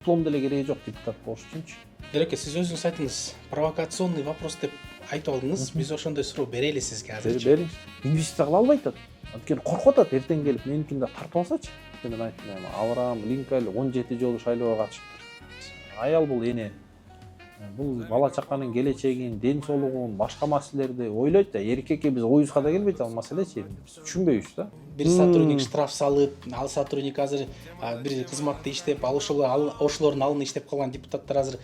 диплом деле кереги жок депутат болуш үчүнчү. Дереке, сиз өзүңүз айтыңыз, провокационный вопрос деп айтып алдыңыз. Биз ошондой суроо берели сизге азыр. Бериңиз. Инвестиция кыла албай атат. Анткени коркуп атат, эртең келип меникин да тартып алсачы. Мен айттым, Авраам Линкольн 17 жолу шайлоого катышыптыр. Аял бул эне. Бул бала чаканын келечегин, ден соолугун, башка маселелерди ойлойт да, эркекке биз оюбузга да келбейт ал маселечи. Биз түшүнбөйбүз да. Бир сотрудник штраф салып, ал сотрудник азыр бир кызматты иштеп, ошолордун алдында иштеп калган депутаттар азыр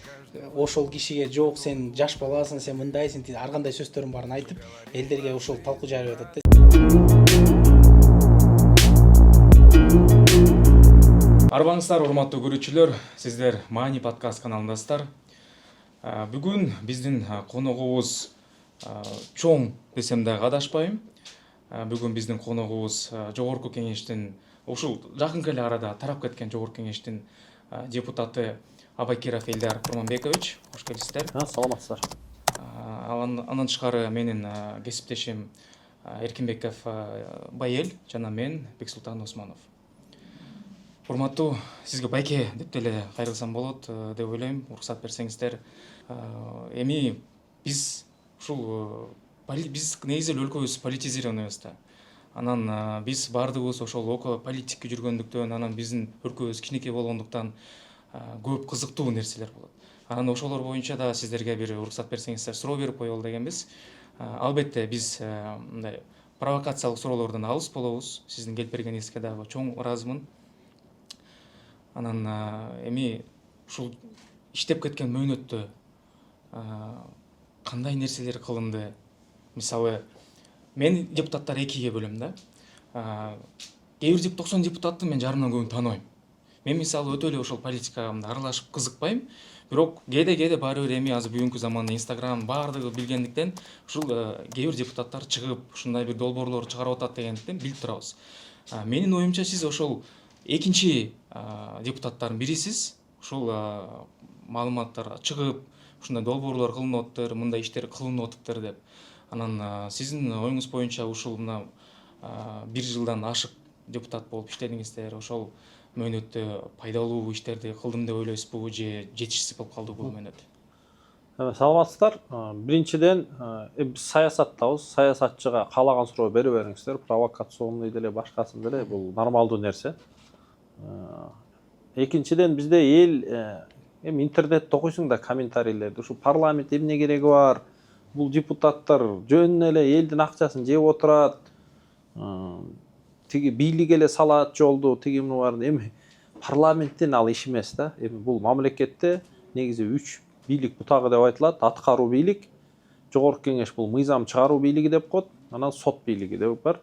ошол кишиге жок, сен жаш баласың, сен мындайсың, ар кандай сөздөрдүн баарын айтып, элдерге ошол талкуу жарыяп атат да. Арбаңыздар, урматтуу көрүүчүлөр, сиздер Маани подкаст каналындасыздар. Бүгүн биздин коногубуз чоң десем да адашпайм. Бүгүн биздин коногубуз Жогорку кеңештин, ушул жакынкы эле арада тарап кеткен Жогорку кеңештин депутаты Абакиров Элдар Курманбекович. Кош келипсиздер. Саламатсыздар. Андан тышкары менин кесиптешим Эркинбеков Байел жана мен Бексултан Осмонов. Урматтуу, сизге байке деп деле кайрылсам болот деп ойлойм, уруксат берсеңиздер. Эми биз ушул биз негизи өлкөбүз политизированныйбыз да. Анан биз баардыгыбыз ошол окуу политикке жүргөндүктөн, анан биздин өлкөбүз кичинекей болгондуктан көп кызыктуу нерселер болот. Анан ошолор боюнча да сиздерге бир уруксат берсеңиздер суроо берип коелу дегенбиз. Албетте биз мындай провокациялык суроолордон алыс болобуз. Сиздин келип бергениңизге дагы чоң ыраазымын. Анан эми ушул иштеп кеткен мөөнөттө кандай нерселер кылынды? Мисалы, мен депутаттар экиге бөлөм да. Кээ бир 90 депутатты мен жарымдан көбүн тааныбайм. Мен мисалы өтө эле ошол политикага аралашып кызыкпайм. Бирок кээде баары бир эми азыр бүгүнкү заманда Instagram баардыгы билгендиктен ушул кээ бир депутаттар чыгып ушундай бир долбоорлор чыгарып атат дегендиктен билип турабыз. Менин оюмча сиз ошол экинчи депутаттардын бирисиз. Ушул маалыматтар чыгып, ушундай долбоорлор кылынып атыптыр, мындай иштер кылынып атыптыр деп. Анан сиздин оюңуз боюнча ушул мына 1 жылдан ашык депутат болуп иштедиңиздер, ошол мөөнөттө пайдалуу иштерди кылдым деп ойлойсузбу же жетишсиз болуп калды бул мөөнөт? Саламатсыздар. Биринчиден биз саясаттабыз. Саясатчыга каалаган суроо бере бериңиздер. Провокационный деле, башкасын деле бул нормалдуу нерсе. Экинчиден бизде эл эми интернетте окуйсуң да комментарийлерди. Ушу парламент эмне кереги бар? Бул депутаттар жөн эле элдин акчасын жеп отурат. Тиги бийлик эле салат жолду, тиги муну баарын. Эми парламенттин ал иш эмес да. Эми бул мамлекетте негизи 3 бийлик бутагы деп айтылат. Аткаруу бийлик, Жогорку кеңеш бул мыйзам чыгаруу бийлиги деп коет, анан сот бийлиги деп бар.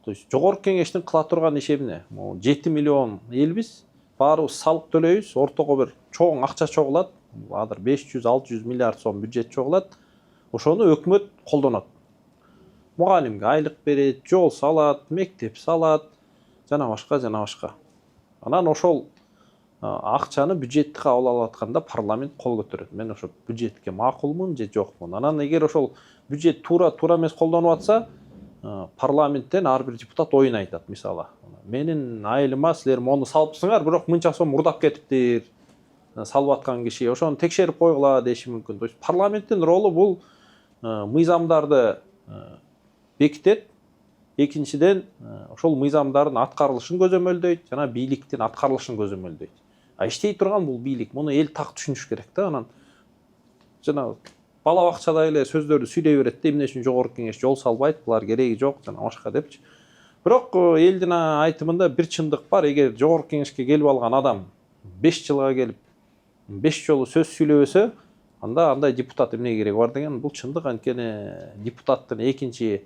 То есть Жогорку кеңештин кыла турган иши эмне? 7 миллион элбиз, баарыбыз салык төлөйбүз, ортого бир чоң акча чогулат. Азыр 500-600 миллиард сом бюджет чогулат. Ошону өкмөт колдонот. Мугалимге айлык берет, жол салат, мектеп салат, жана башка. Анан ошол акчаны бюджетти кабыл алып атканда парламент кол көтөрөт. Мен ошо бюджетке макулмун же жокмун. Анан эгер ошол бюджет туура эмес колдонуп атса, парламенттен ар бир депутат оюн айтат. Мисалы, менин айылыма силер мону салыпсыңар, бирок мынча сом мурдап кетиптир. Салып аткан киши ошону текшерип койгула деши мүмкүн. То есть парламенттин ролу бул мыйзамдарды бекитет. Экинчиден ошол мыйзамдардын аткарылышын көзөмөлдөйт, жана бийликтин аткарылышын көзөмөлдөйт. Иштей турган бул бийлик. Муну эл так түшүнүш керек да. Анан жана бала бакчада эле сөздөрдү сүйлөй берет да, эмне үчүн Жогорку кеңеш жол салбайт, булар кереги жок, жана башка депчи. Бирок элдин айтымында бир чындык бар. Эгер Жогорку кеңешке келип алган адам 5 жылга келип 5 жолу сөз сүйлөбөсө, анда андай депутат эмне кереги бар деген бул чындык. Анткени депутаттын экинчи,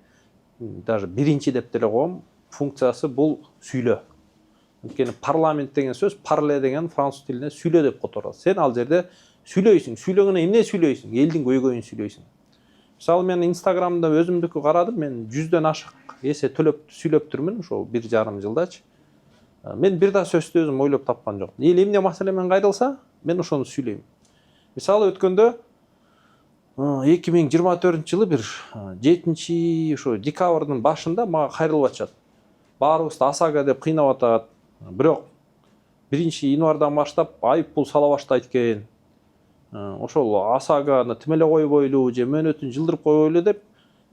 даже биринчи деп деле коем, функциясы бул сүйлөө. Анткени парламент деген сөз парле деген француз тилинен сүйлөө деп которот. Сен ал жерде сүйлөйсүң. Сүйлөгөндө эмне сүйлөйсүң? Элдин көйгөйүн сүйлөйсүң. Мисалы мен Instagramда өзүмдүкү карадым, мен 100дөн ашык эсе сүйлөптүрмүн ошол 1,5 жылдачы. Мен бир да сөздү өзүм ойлоп тапкан жок. Эл эмне маселе менен кайрылса, мен ошону сүйлөйм. Мисалы өткөндө 2024-жылы бир 7 декабрдын башында мага кайрылып атышат. Баарыбызды АСАГА деп кыйнап атат. Бирок 1 январдан баштап айыппул сала баштайт экен. Ошол ОСАГОны тим эле койбойлу же мөөнөтүн жылдырып койбойлу деп.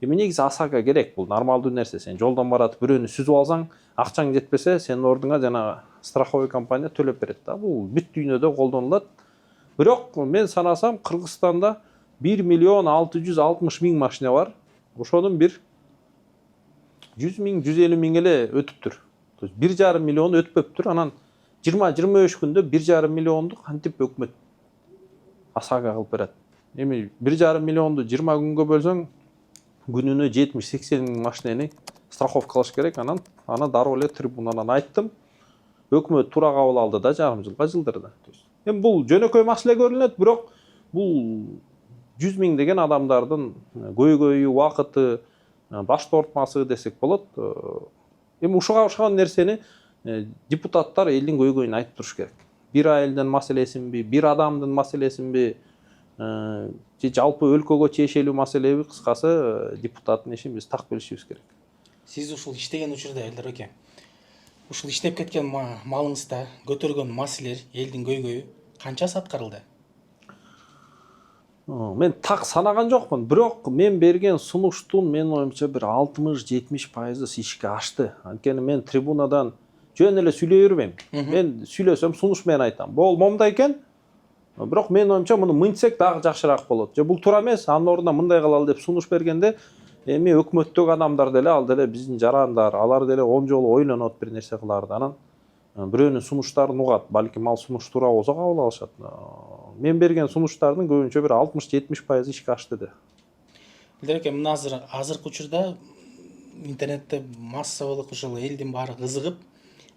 Эми негизи ОСАГО керек, бул нормалдуу нерсе. Сен жолдон баратып бирөөнү сүзүп алсаң, акчаң жетпесе, сенин ордуңа жана страховой компания төлөп берет да. Бул бүт дүйнөдө колдонулат. Бирок мен санасам Кыргызстанда 1.660.000 машина бар. Ошонун бир 100.000, 150.000 эле өтүптүр. То есть 1,5 миллион өтпөптүр. Анан 20-25 күндө 1,5 миллионду кантип өкмөт ОСАГО кылып берет. Эми 1,5 миллионду 20 күнгө бөлсөң, күнүнө 70-80 миң машинени страховкалаш керек. Ана дароо эле трибунадан айттым. Өкмөт туура кабыл алды да, жарым жылга жылдырды. Эми бул жөнөкөй маселе көрүнөт, бирок бул 100 миң деген адамдардын көйгөйү, убакыты, баш тартмасы десек болот. Эми ушуга окшогон нерсени депутаттар элдин көйгөйүн айтып туруш керек. Бир айылдын маселесинби, бир адамдын маселесинби, же жалпы өлкөгө чечелүү маселеби, кыскасы депутаттын ишин биз так билишибиз керек. Сиз ушул иштеген учурда Элдар эке, ушул иштеп кеткен малыңызда көтөргөн маселелер, элдин көйгөйү канчасы аткарылды? Мен так санаган жокмун, бирок мен берген сунуштун менин оюмча бир 60-70% ишке ашты. Анткени мен трибунадан жөн эле сүйлөй бербейм. Мен сүйлөсөм сунуш менен айтам. Болмомда экен, бирок менин оюмча муну мынтсек дагы жакшыраак болот. Же бул туура эмес, анын ордуна мындай кылалы деп сунуш бергенде, эми өкмөттөгү адамдар деле, ал деле биздин жарандар, алар деле 10 жолу ойлонот бир нерсе кыларды. Анан бирөөнүн сунуштарын угат, балким ал сунуш туура болсо кабыл алышат. Мен берген сунуштардын көбүнчө бир 60-70% ишке ашты да. Элдар эке, мына азыркы учурда интернетте массалык ушул элдин баары кызыгып,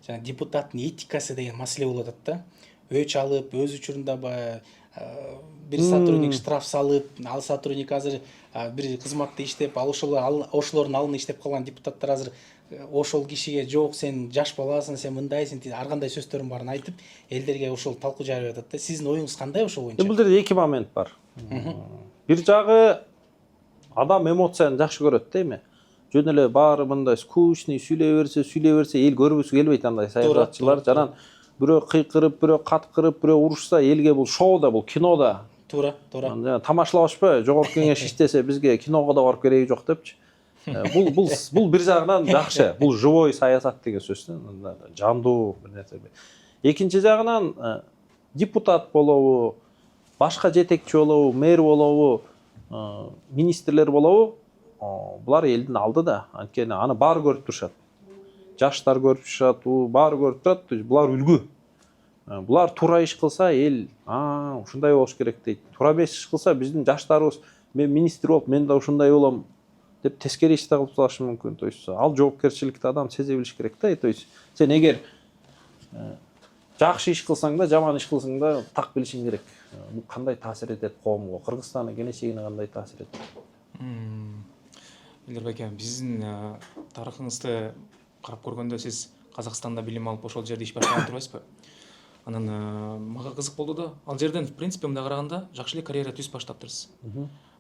жана депутаттын этикасы деген маселе болуп атат да. Өч алып, өз учурунда бир сотрудник штраф салып, ал сотрудник азыр бир кызматта иштеп, ошолордун алдында иштеп калган депутаттар азыр ошол кишиге жок, сен жаш баласың, сен мындайсың, ар кандай сөздөрүн баарын айтып, элдерге ошол талкуу жарып атат да. Сиздин оюңуз кандай ошол боюнча? Бул жерде эки момент бар. Бир жагы адам эмоцияны жакшы көрөт да эми. Жөн эле баары мындай скучный сүйлөй берсе, эл көргүсү келбейт андай саясатчылар. Жанан бирөө кыйкырып, бирөө каткырып, бирөө урушса, элге бул шоу да, бул кино да. Туура. Тамашалабашпы, жогорку кеңеш иштесе бизге киного да барып кереги жок депчи. Бул бир жагынан жакшы. Бул живой саясат деген сөз. Жандуу бир нерсе. Экинчи жагынан депутат болобу, башка жетекчи болобу, мэр болобу, министрлер болобу, булар элдин алдыда. Анткени аны баары көрүп турушат. Жаштар көрүп турушат, баары көрүп турат. Булар үлгү. Булар туура иш кылса, эл ушундай болуш керек дейт. Туура эмес иш кылса, биздин жаштарыбыз мен министр болуп, мен да ушундай болом деп тескери иш да кылып салышы мүмкүн. То есть ал жоопкерчиликти адам сезе билиш керек да. То есть сен эгер жакшы иш кылсаң да, жаман иш кылсаң да так билишиң керек. Бул кандай таасир этет коомго, Кыргызстандын келечегине кандай таасир этет? Элдар эке, биздин тарыхыңызды карап көргөндө сиз Казакстанда билим алып ошол жерде иш баштаган турбайсызбы? Анан мага кызык болду да, ал жерден в принципе мындай караганда жакшы эле карьера түзүп баштаптырсыз.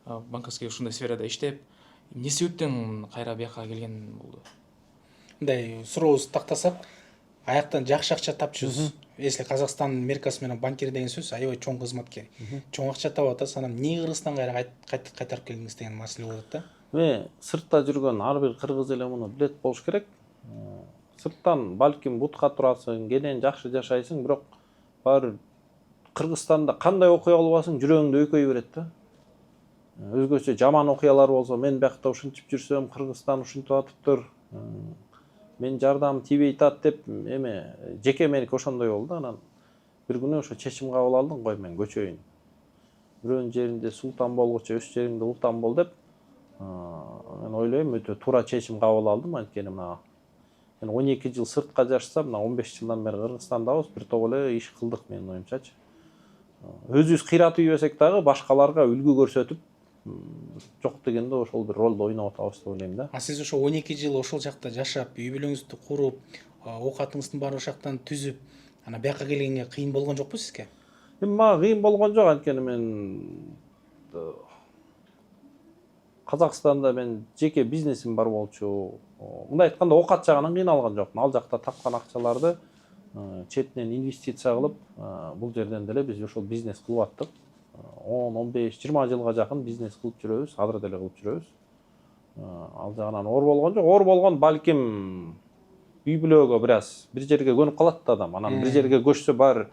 Банковский ушундай сферада иштеп, эмне себептен кайра бияка келген болду? Мындай сурообузду тактасак, аяктан жакшы акча тапчусуз. Если Казакстандын меркасы менен банкир деген сөз аябай чоң кызматкер. Чоң акча таап атасыз, анан эмне Кыргызстанга кайра кайтарып келдиңиз деген маселе болот да. Сыртта жүргөн ар бир кыргыз эле муну билет болуш керек. Сырттан балким бутка турасың, кенен жакшы жашайсың, бирок баары Кыргызстанда кандай окуя болбосуң, жүрөгүңдө өйкөй берет да. Өзгөчө жаман окуялар болсо, мен биякта ушинтип жүрсөм, Кыргызстан ушинтип атыптыр, мен жардам тийбей атат деп, эми жеке меники ошондой болду. Анан бир күнү ошо чечим кабыл алдым, кой мен көчөйүн. Бирөөнүн жеринде султан болгучу өз жериңде ултан бол деп. Мен ойлойм, өтө туура чечим кабыл алдым. Анткени мен 12 жыл сыртка жашасам, 15 жылдан бери Кыргызстандабыз, бир топ эле иш кылдык менин оюмчачы. Өзүбүз кыйратып ийбесек дагы башкаларга үлгү көрсөтүп, жок дегенде ошол бир ролду ойноп атабыз деп ойлойм да. Сиз ошо 12 жыл ошол жакта жашап, үй бүлөңүздү куруп, оокатыңыздын баарын ошактан түзүп, анан бияка келгенге кыйын болгон жокпу сизге? Эми мага кыйын болгон жок, анткени мен Казакстанда мен жеке бизнесим бар болчу. Мындай айтканда оокат жагынан кыйналган жокмун. Ал жакта тапкан акчаларды четинен инвестиция кылып бул жерден деле биз ошол бизнес кылып аттык. 10-15-20 жылга жакын бизнес кылып жүрөбүз, азыр деле кылып жүрөбүз. Ал жагынан оор болгон жок. Оор болгон балким үй бүлөгө бир жерге көнүп калат да адам. Анан бир жерге көчсө бар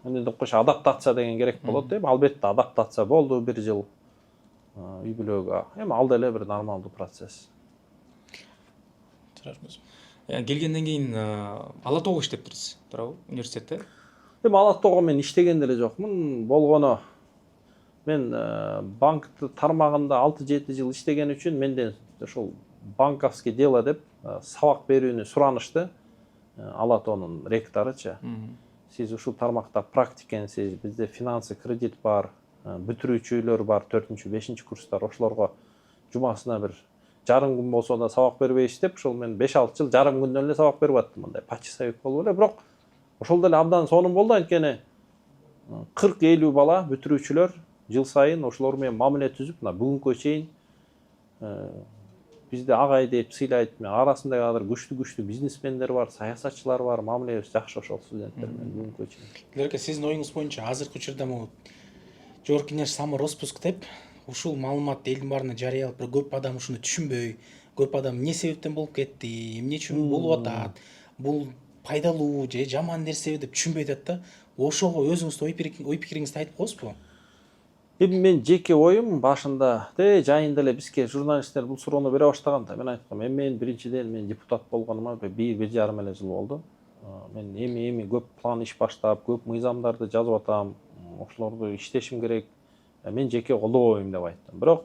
эмне деп коюш, адаптация деген керек болот. Албетте адаптация болду бир жыл үй бүлөгө. Ал деле бир нормалдуу процесс. Келгенден кийин Ала Тоого иштептирсиз, туурабы? Университетте? Ала Тоого мен иштеген деле жокмун. Болгону мен банк тармагында 6-7 жыл иштеген үчүн менден ошол банковский дело деп сабак берүүнү суранышты. Ала Тоонун ректоручу. Сиз ушул тармакта практикенсиз, бизде финансы, кредит бар, бүтүрүүчүлөр бар, 4-5 курстар, ошолорго жумасына бир жарым күн болсо да сабак бербейсиз деп, ошол мен 5-6 жыл жарым күндөн эле сабак берип аттым, мындай почасовик болуп эле. Бирок ошол деле абдан сонун болду, анткени 40-50 бала бүтүрүүчүлөр жыл сайын ошолор менен мамиле түзүп, мына бүгүнкү чейин бизде агай деп сыйлайт. Арасында кадыр күчтүү бизнесмендер бар, саясатчылар бар, мамилебиз жакшы ошол студенттер менен бүгүнкү чейин. Лерке, сиздин оюңуз боюнча азыркы учурда могу Жогорку Кеңеш самороспуск деп ушул маалыматты элдин баарына жарыялап, бир көп адам ушуну түшүнбөй, көп адам эмне себептен болуп кетти, эмне үчүн болуп атат, бул пайдалуу же жаман нерсеби деп түшүнбөй атат да. Ошого өзүңүздүн ой пикириңизди айтып коесузбу? Мен жеке оюм башында жайында эле бизге журналисттер бул суроону бере баштаганда мен айткам, мен биринчиден мен депутат болгонума 1,5 эле жыл болду. Мен эми көп план иш баштап, көп мыйзамдарды жазып атам, ошолорду иштешим керек. Мен жеке колдобойм деп айттым. Бирок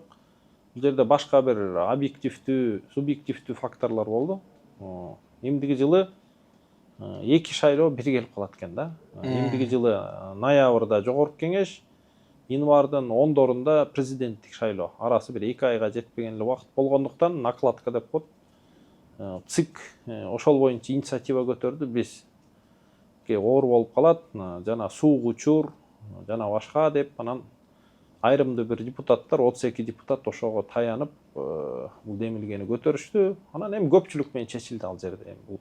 бул жерде башка бир объективдүү, субъективдүү факторлор болду. Эмдиги жылы 2 шайлоо бир келип калат экен да. Эмдиги жылы ноябрда Жогорку Кеңеш, январдын 10-дорунда президенттик шайлоо. Арасы бир 2 айга жетпеген эле убакыт болгондуктан накладка деп коет. ЦИК ошол боюнча инициатива көтөрдү. Бизге оор болуп калат, жана суугучур, жана башка деп, анан айрымдуу бир депутаттар, 32 депутат ошого таянып, бул демилгени көтөрүштү. Анан эми көпчүлүк менен чечилди ал жерде. Бул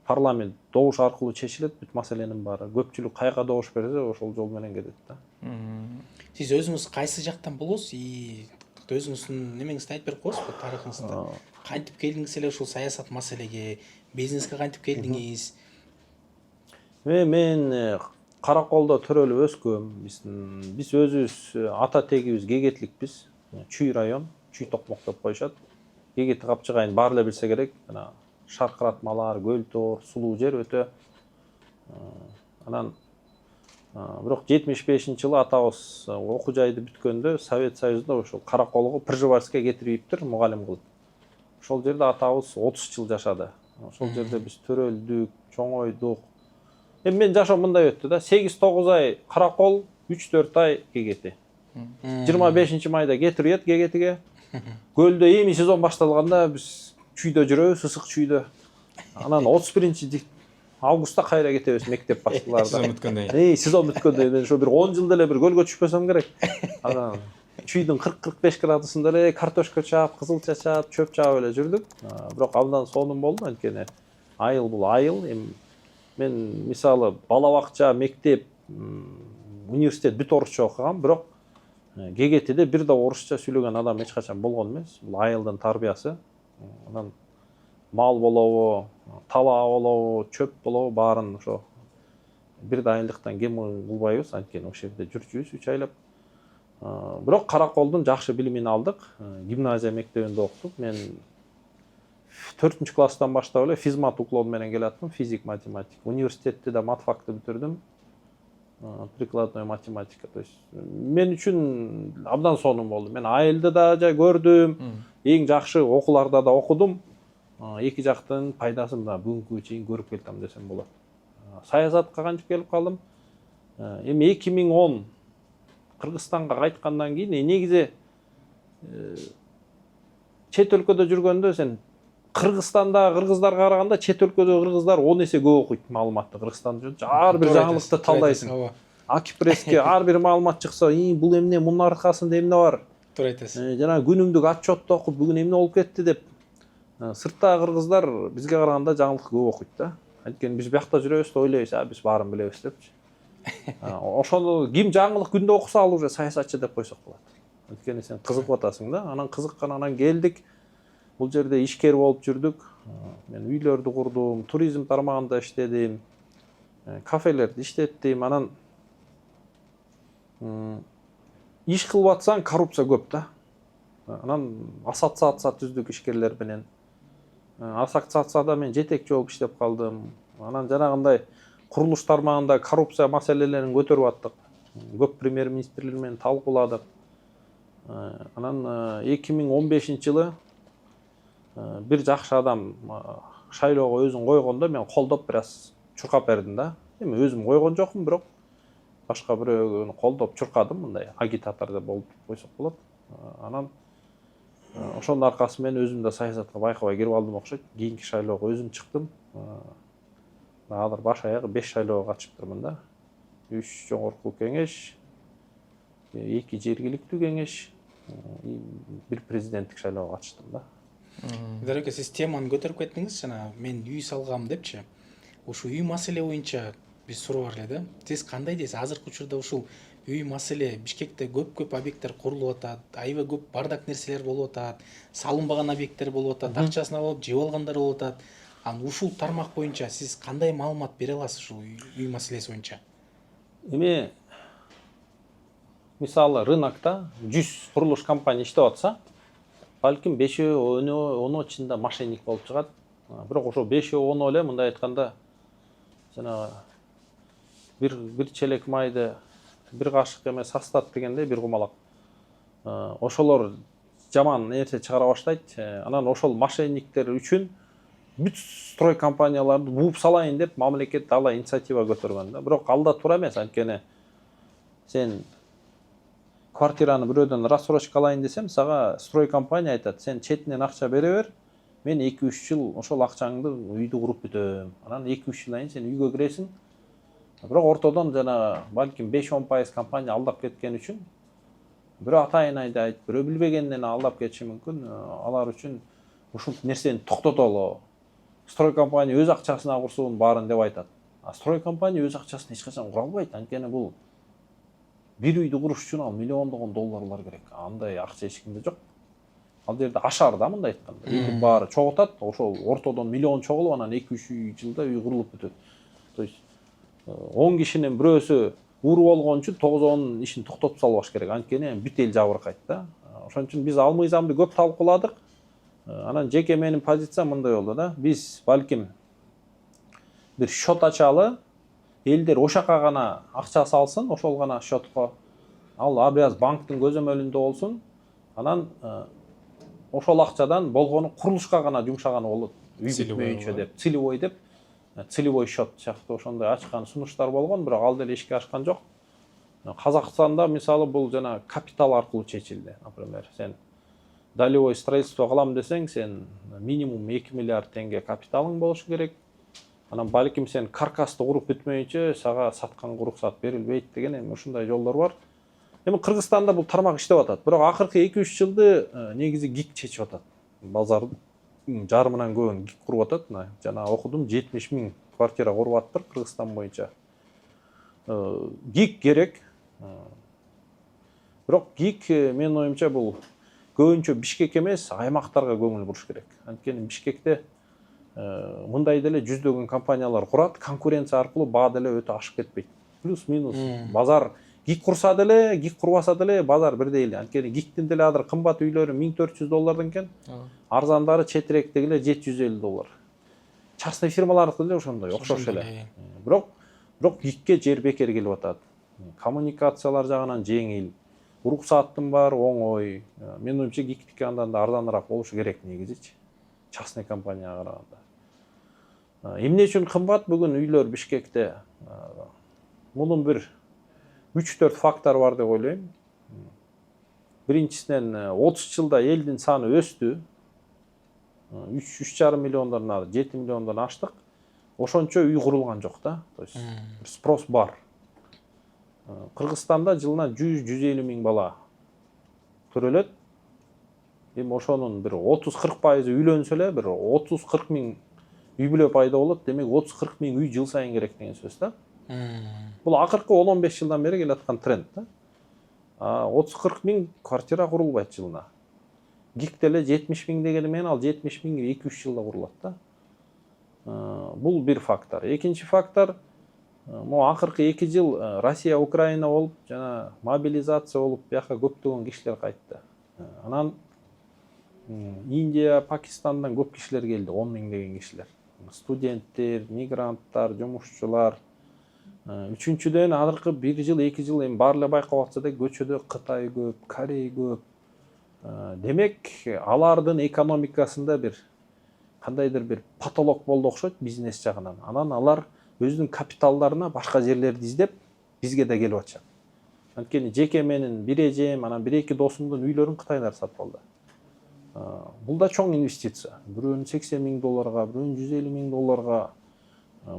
парламент добуш аркылуу чечилет бүт маселенин баары. Көпчүлүк кайга добуш берсе, ошол жол менен кетет да. Сиз өзүңүз кайсы жактан болосуз? Өзүңүздүн немеңизди айтып берип коесузбу, тарыхыңызды? Кантип келдиңиз эле ушул саясат маселеге, бизнеске кантип келдиңиз? Мен Караколдо төрөлүп өскөм. Биз өзүбүз ата тегибиз Гегетликпиз. Чүй район, Чүй Токмок деп коюшат. Гегети Капчыгайын баары эле билсе керек. Шаркыратмалар, көл тоор, сулуу жер өтө. Анан бирок 75-жылы атабыз окуу жайды бүткөндө Совет Союзунда ошол Караколго Пржевальскке кетириптир мугалим кылып. Ошол жерде атабыз 30 жыл жашады. Ошол жерде биз төрөлдүк, чоңойдук. Мен жашоом мындай өттү да. 8-9 ай Каракол, 3-4 ай Гегети. 25-майда кетириет Гегетиге. Көлдө эми сезон башталганда биз чүйдө жүрөбүз, ысык чүйдө. Анан 31-августта кайра кетебиз мектеп башталарда. Сезон бүткөндөн. Сезон бүткөндөн кийин ошо бир 10 жыл деле бир көлгө түшпөсөм керек. Анан чүйдүн 40-45 градусунда эле картошка чаап, кызыл чачап, чөп чаап эле жүрдүк. Бирок абдан сонун болду, анткени айыл бул айыл. Мен мисалы бала бакча, мектеп, университет бүт орусча окугам, бирок Гегетиде бир да орусча сүйлөгөн адам эч качан болгон эмес. Бул айылдын тарбиясы. Анан мал болобу, талаа болобу, чөп болобу, баарын ошо бир да айылдыктан кем кылбайбыз, анткени ошол жерде жүрчүбүз 3 айлап. Бирок Караколдун жакшы билимин алдык. Гимназия мектебинде окудук. Мен 4-класстан баштап эле физмат уклон менен келаттым, физик, математика. Университетте да матфакты бүтүрдүм. Прикладной математика. То есть мен үчүн абдан сонун болду. Мен айылды да көрдүм, эң жакшы окууларда да окудум. Эки жактын пайдасын бүгүнкү чейин көрүп келдим десем болот. Саясатка кантип келип калдым? Эми 2010 Кыргызстанга кайткандан кийин негизи чет өлкөдө жүргөндө сен Кыргызстанда кыргыздарга караганда чет өлкөдөгү кыргыздар 10 эсе көп окуйт маалыматты. Кыргызстанда ар бир жаңылыкты талдайсың. Акипресске ар бир маалымат чыкса, бул эмне, мунун аркасында эмне бар? Туура айтасыз. Жана күнүмдүк отчетто окуп, бүгүн эмне болуп кетти деп. Сырттагы кыргыздар бизге караганда жаңылык көп окуйт да. Анткени биз биякта жүрөбүз да ойлойбуз, биз баарын билебиз депчи. Ошону ким жаңылык күндө окуса ал уже саясатчы деп койсок болот. Анткени сен кызыгып атасың да. Анан кызыккан, анан келдик. Бул жерде ишкер болуп жүрдүк. Мен үйлөрдү курдум, туризм тармагында иштедим, кафелерди иштеттим. Анан иш кылып атсаң коррупция көп да. Анан ассоциация түздүк ишкерлер менен. Ассоциацияда мен жетекчи болуп иштеп калдым. Анан жанагындай курулуш тармагында коррупция маселелерин көтөрүп аттык. Көп премьер-министрлер менен талкууладык. Анан 2015-жылы бир жакшы адам шайлоого өзүн койгондо мен колдоп бир аз чуркап бердим да. Эми өзүм койгон жокмун, бирок башка бирөөгө колдоп чуркадым, мындай агитатор деп болуп койсок болот. Анан ошонун аркасы менен өзүм да саясатка байкабай кирип алдым окшойт. Кийинки шайлоого өзүм чыктым. Азыр баш аягы 5 шайлоого катышыптырмын да. 3 жогорку кеңеш, 2 жергиликтүү кеңеш, бир президенттик шайлоого катыштым да. Дареке, сиз теманы көтөрүп кеттиңиз, жана мен үй салгам депчи. Ушул үй маселе боюнча биз сурабар эле да. Сиз кандай дейсиз? Азыркы учурда ушул үй маселе Бишкекте көп объекттер курулуп атат, аябай көп бардак нерселер болуп атат, салынбаган объекттер болуп атат, акчасын алып жеп алгандар болуп атат. Анан ушул тармак боюнча сиз кандай маалымат бере аласыз ушул үй маселеси боюнча? Эми мисалы рынокто 100 курулуш компания иштеп атса, балким 5-10 ичинде мошенник болуп чыгат. Бирок ошо 5-10 эле мындай айтканда жана бир челек майды бир кашык эмес астат дегендей бир кумалак. Ошолор жаман нерсе чыгара баштайт. Анан ошол мошенниктер үчүн бүт строй компанияларды бууп салайын деп мамлекет ала инициатива көтөргөн да. Бирок алда туура эмес, анткени сен квартираны бирөөдөн рассрочка алайын десем, сага строй компания айтат, сен четинен акча бере бер, мен 2-3 жыл ошол акчаңды үйдү куруп бүтөм. Анан 2-3 жылдан кийин сен үйгө киресиң. Бирок ортодон жана балким 5-10% компания алдап кеткен үчүн бирөө атайын айдайт, бирөө билбегенден алдап кетиши мүмкүн. Алар үчүн ушул нерсени токтотолу. Строй компания өз акчасына курсун баарын деп айтат. Строй компания өз акчасына эч качан кура албайт. Анткени бул бир үйдү куруш үчүн ал миллиондогон долларлар керек. Андай акча эч кимде жок. Ал жерде ашар да, мындай айтканда. Үйдүн баары чогутат, ошол ортодон миллион чогулуп, анан 2-3 жылда үй курулуп бүтөт. То есть 10 кишинин бирөөсү ууру болгон үчүн 9-10 ишин токтотуп салбаш керек. Анткени бүт эл жабыркайт да. Ошон үчүн биз ал мыйзамды көп талкууладык. Анан жеке менин позициям мындай болду да. Биз балким бир счет ачалы, элдер ошака гана акча салсын, ошол гана счетко. Ал бир аз банктын көзөмөлүндө болсун. Анан ошол акчадан болгону курулушка гана жумшаганы болот. Үй бүтмөйүнчө деп, целевой деп, целевой счет сыяктуу ошондой ачкан сунуштар болгон, бирок ал деле ишке ашкан жок. Казакстанда мисалы бул жана капитал аркылуу чечилди. Например, сен долевой строительство кылам десең, сен минимум 2 миллиард теңге капиталың болушу керек. Анан балким сен каркасты куруп бүтмөйүнчө сага сатканга уруксат берилбейт деген эми ушундай жолдор бар. Эми Кыргызстанда бул тармак иштеп атат. Бирок акыркы 2-3 жылды негизи ГИК чечип атат. Базардын жарымынан көбүн ГИК куруп атат. Жана окудум 70 000 квартира куруп аттыр Кыргызстан боюнча. ГИК керек. Бирок ГИК менин оюмча бул көбүнчө Бишкек эмес, аймактарга көңүл буруш керек. Анткени Бишкекте мындай деле жүздөгөн компаниялар курат, конкуренция аркылуу баа деле өтө ашып кетпейт. Плюс-минус базар ГИК курса деле, ГИК курбаса деле базар бирдей эле. Анткени ГИКтин деле азыр кымбат үйлөрү $1400 экен. Арзандары четиректеги $750. Частный фирмалардыкы деле ошондой, окшош эле. Бирок ГИКке жер бекер келип атат. Коммуникациялар жагынан жеңил. Уруксаттын бар, оңой. Менин оюмча ГИКтики андан да арзаныраак болушу керек негизичи. Частный компанияга караганда. Эмне үчүн кымбат бүгүн үйлөр Бишкекте? Мунун бир 3-4 фактор бар деп ойлойм. Биринчисинен 30 жылда элдин саны өстү. 3,5 миллиондон 7 миллиондон аштык. Ошончо үй курулган жок да. То есть спрос бар. Кыргызстанда жылына 100-150 миң бала төрөлөт. Эми ошонун бир 30-40% үйлөнсө эле бир 30-40 миң үй бүлө пайда болот, демек 30-40 миң үй жыл сайын керек деген сөз да. Бул акыркы 10-15 жылдан бери келаткан тренд да. 30-40 миң квартира курулбайт жылына. Гиктеле 70 миң дегени менен ал 70 миң 2-3 жылда курулат да. Бул бир фактор. Экинчи фактор, акыркы 2 жыл Россия Украина болуп, жана мобилизация болуп, бияка көптөгөн кишилер кайтты. Анан Индия, Пакистандан көп кишилер келди, 10 миң деген кишилер. Студенттер, мигранттар, жумушчулар. Үчүнчүдөн азыркы 1 жыл, 2 жыл эми баары эле байкап атса да көчөдө Кытай көп, Корей көп. Демек, алардын экономикасында бир кандайдыр бир потолок болду окшойт бизнес жагынан. Анан алар өзүнүн капиталдарына башка жерлерди издеп бизге да келип атышат. Анткени жеке менин бир эжем, анан 1-2 досумдун үйлөрүн Кытайдар сатып алды. Бул да чоң инвестиция. Бирөөнүн $80 миң, бирөөнүн $150 миң.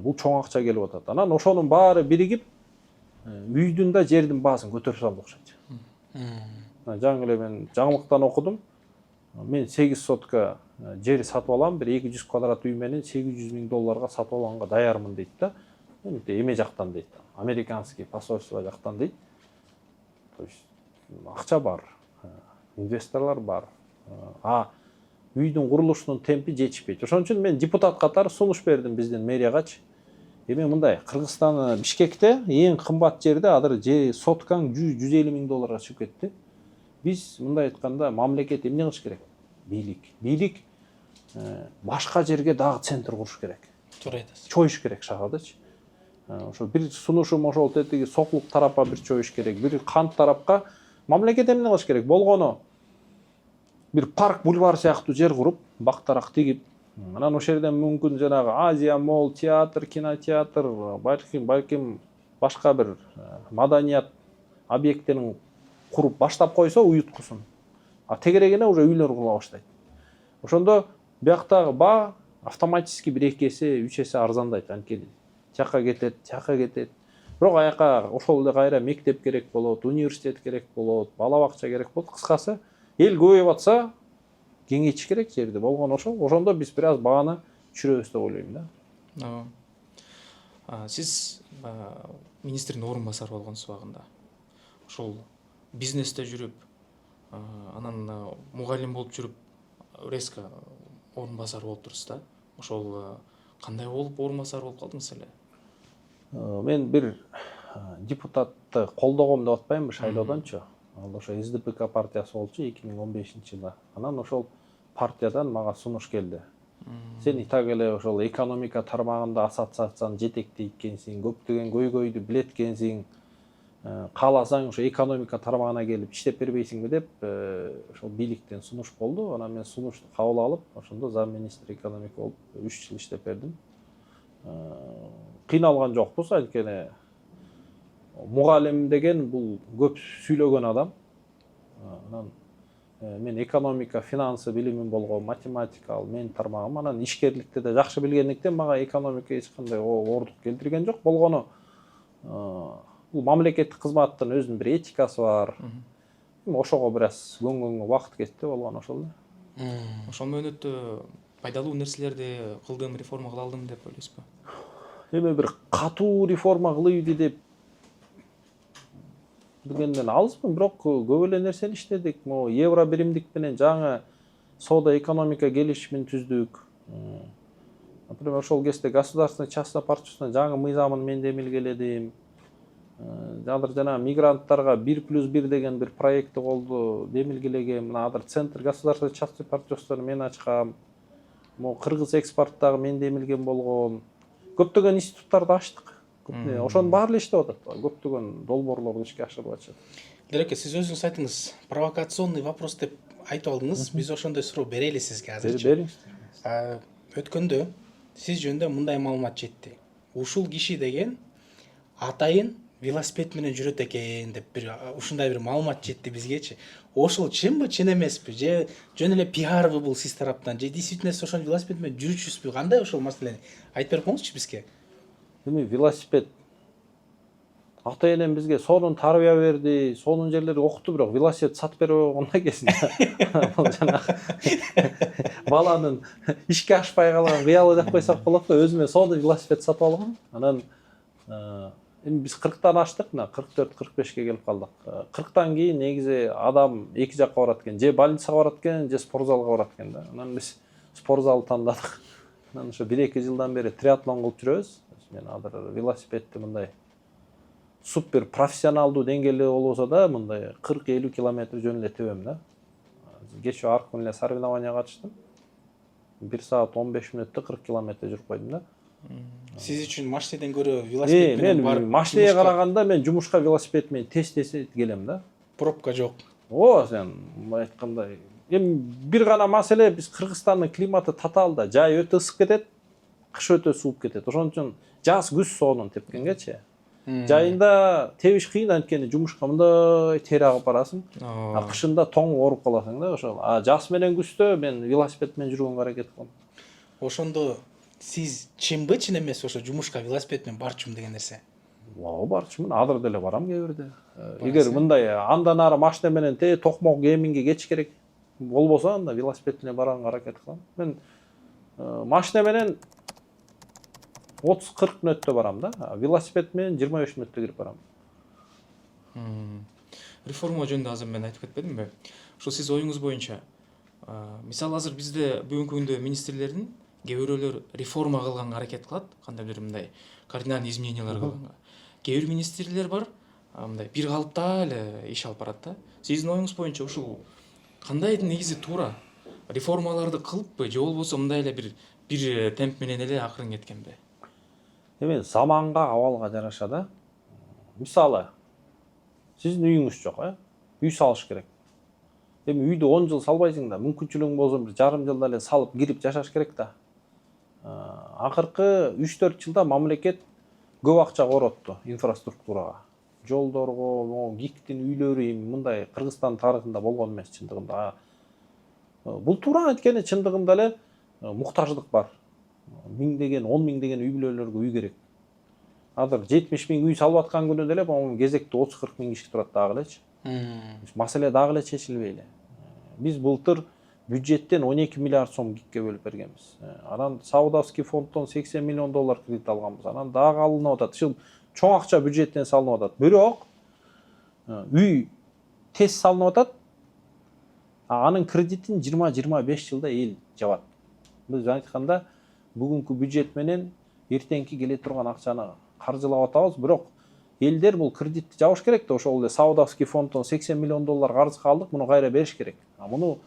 Бул чоң акча келип атат. Анан ошонун баары биригип үйдүн да жердин баасын көтөрүп салды окшойт. Жаңы эле мен жаңылыктан окудум. Мен 8 сотка жер сатып алам, бир 200 квадрат үй менен $800 миң сатып алганга даярмын дейт да. Эме жактан дейт. Американский посольство жактан дейт. То есть акча бар, инвесторлор бар. Үйдүн курулушунун темпи жетишпейт. Ошон үчүн мен депутат катары сунуш бердим биздин мэриягачы. Эми мындай, Кыргызстан Бишкекте эң кымбат жерде азыр соткаң $100-150 миң чыгып кетти. Биз мындай айтканда мамлекет эмне кылыш керек? Бийлик башка жерге дагы центр куруш керек. Туура айтасыз. Чоюш керек шаардычы. Ошо бир сунушум ошол тетиги соклук тарапка бир чоюш керек, бир кант тарапка мамлекет эмне кылыш керек? Болгону бир парк, бульвар сыяктуу жер куруп, бактарак тигип, анан ошол жерден мүмкүн жанагы Азия Молл, театр, кинотеатр, балким башка бир маданият объекттерин куруп баштап койсо уюткусун. Тегерегине уже үйлөр курула баштайт. Ошондо бияктагы баа автоматически 1-2 эсе, 3 эсе арзандайт. Анткени жакка кетет. Бирок аяка ошол эле кайра мектеп керек болот, университет керек болот, бала бакча керек болот. Кыскасы, эл көбөйүп атса, кеңейтиш керек жерди. Болгону ошол. Ошондо биз бир аз бааны түшүрөбүз деп ойлойм да. Сиз министрдин орун басары болгонсуз убагында. Ошол бизнесте жүрүп, анан мугалим болуп жүрүп, резко орун басары болуп турсуз да. Ошол кандай болуп орун басары болуп калдыңыз эле? Мен бир депутатты колдогом деп атпайм, шайлоодончу. Ал ошо СДПК партиясы болчу 2015-жылы. Анан ошол партиядан мага сунуш келди. Сен и так эле ошол экономика тармагында ассоциациянын жетектейт экенсиң, көптөгөн көйгөйдү билет экенсиң. Кааласаң ошо экономика тармагына келип иштеп бербейсиңби деп ошол бийликтен сунуш болду. Анан мен сунушту кабыл алып, ошондо зам министр экономика болуп 3 жыл иштеп бердим. Кыйналган жокпуз, анткени мугалим деген бул көп сүйлөгөн адам. Анан мен экономика, финансы билимим болгон, математика ал менин тармагым. Анан ишкерликти да жакшы билгендиктен мага экономика эч кандай оордук келтирген жок. Болгону бул мамлекеттик кызматтын өзүнүн бир этикасы бар. Ошого бир аз көңгөнгө убакыт кетти, болгону ошол эле. Ошол мөөнөттө пайдалуу нерселерди кылдым, реформа кыла алдым деп ойлойсузбу? Эми бир катуу реформа кылыйды деп дегенден алыспын, бирок көп эле нерсени иштедик. Евро биримдик менен жаңы соода экономика келишимин түздүк. Например, ошол кезде государственный частный партнерствонун жаңы мыйзамын мен демилгеледим. Азыр жана мигранттарга 1+1 деген бир проекти болду, демилгелегем. Мына азыр центр государственный частный партнерствону мен ачкам. Кыргыз экспорттагы мен демилген болгон. Көптөгөн институттарды ачтык. Ошонун баары эле иштеп атат. Көптөгөн долбоорлорду ишке ашырып атышат. Дереке, сиз өзүңүз айтыңыз, провокационный вопрос деп айтып алдыңыз. Биз ошондой суроо берели сизге азырчы. Бериңиз. Өткөндө сиз жөнүндө мындай маалымат жетти. Ушул киши деген атайын велосипед менен жүрөт экен деп бир ушундай бир маалымат жетти бизгечи. Ошол чынбы, чын эмеспи? Же жөн эле пиарбы бул сиз тараптан? Же действительно ошол велосипед менен жүрүшүсүзбү? Кандай ошол маселени айтып берип коңузчу бизге? Эми велосипед ата-энем бизге сонун тарбия берди, сонун жерлерге окутту, бирок велосипед сатып бере койгондой кезинде. Бул жанагы баланын ишке ашпай калган кыялы деп койсок болот да, өзүмө сонун велосипед сатып алгам. Анан эми биз 40тан аштык, мына 44-45ке келип калдык. 40тан кийин негизи адам эки жакка барат экен, же больницага барат экен, же спортзалга барат экен да. Анан биз спортзалды тандадык. Анан ошо 1-2 жылдан бери триатлон кылып жүрөбүз. Мен азыр велосипедти мындай супер профессионалдуу деңгээлде болбосо да, мындай 40-50 километр жөн эле тебем да. Кечээ аркы эле соревнованияга катыштым. 1 саат 15 мүнөттө 40 километр жүрүп койдум да. Сиз үчүн машинеден көрө велосипед менен барып мен машинеге караганда мен жумушка велосипед менен тез келем да. Пробка жок. Сен айткандай. Эми бир гана маселе, биз Кыргызстандын климаты татаал да, жай өтө ысык кетет, кыш өтө сууп кетет. Ошон үчүн жаз күз сонун тепкенгечи. Жайында тебиш кыйын, анткени жумушка мындай тер агып барасың. Кышында тоң ооруп каласың да ошол. Жаз менен күздө мен велосипед менен жүргөнгө аракет кылам. Ошондо сиз чынбы чын эмес ошо жумушка велосипед менен барчумун деген нерсе? Барчумун, азыр деле барам кээ бирде. Эгер мындай андан ары машина менен токмок кеминге кеч керек болбосо, анда велосипед менен барганга аракет кылам. Мен машина менен 30-40 мүнөттө барам да. Велосипед менен 25 мүнөттө кирип барам. Реформа жөнүндө азыр мен айтып кетпедимби? Ошо сиз оюңуз боюнча, мисалы азыр бизде бүгүнкү күндө министрлердин кээ бирөөлөр реформа кылганга аракет кылат, кандайдыр мындай кардинальный изменениялар кылганга. Кээ бир министрлер бар, мындай бир калыпта эле иш алып барат да. Сиздин оюңуз боюнча ушул кандай негизи туура? Реформаларды кылыппы же болбосо мындай эле бир темп менен эле акырын кеткенби? Эми заманга, абалга жараша да. Мисалы, сиздин үйүңүз жок, үй салыш керек. Эми үйдү 10 жыл салбайсың да, мүмкүнчүлүгүң болсо бир жарым жылда эле салып кирип жашаш керек да. Акыркы 3-4 жылда мамлекет көп акча коротtu инфраструктурага. Жолдорго, ГИКтин үйлөрү мындай Кыргызстан тарыхында болгон эмес чындыгында. Бул туура, анткени чындыгында эле муктаждык бар. 1000 10 миң деген үй бүлөлөргө үй керек. Азыр 70 миң үй салып аткан күнү деле кезекте 30-40 миң киши турат дагы элечи. Маселе дагы эле чечилбейли. Биз былтыр бюджеттен 12 миллиард сом ГИКке бөлүп бергенбиз. Анан Саудовский фонддон 80 миллион доллар кредит алганбыз. Анан дагы алынып атат. Ушул чоң акча бюджеттен салынып атат. Бирок үй тез салынып атат. Анын кредитин 20-25 жылда эл жабат. Биз айтканда бүгүнкү бюджет менен эртеңки келе турган акчаны каржылап атабыз, бирок элдер бул кредитти жабыш керек да. Ошол эле Саудовский фонддон 80 миллион доллар карызга алдык, муну кайра бериш керек. Муну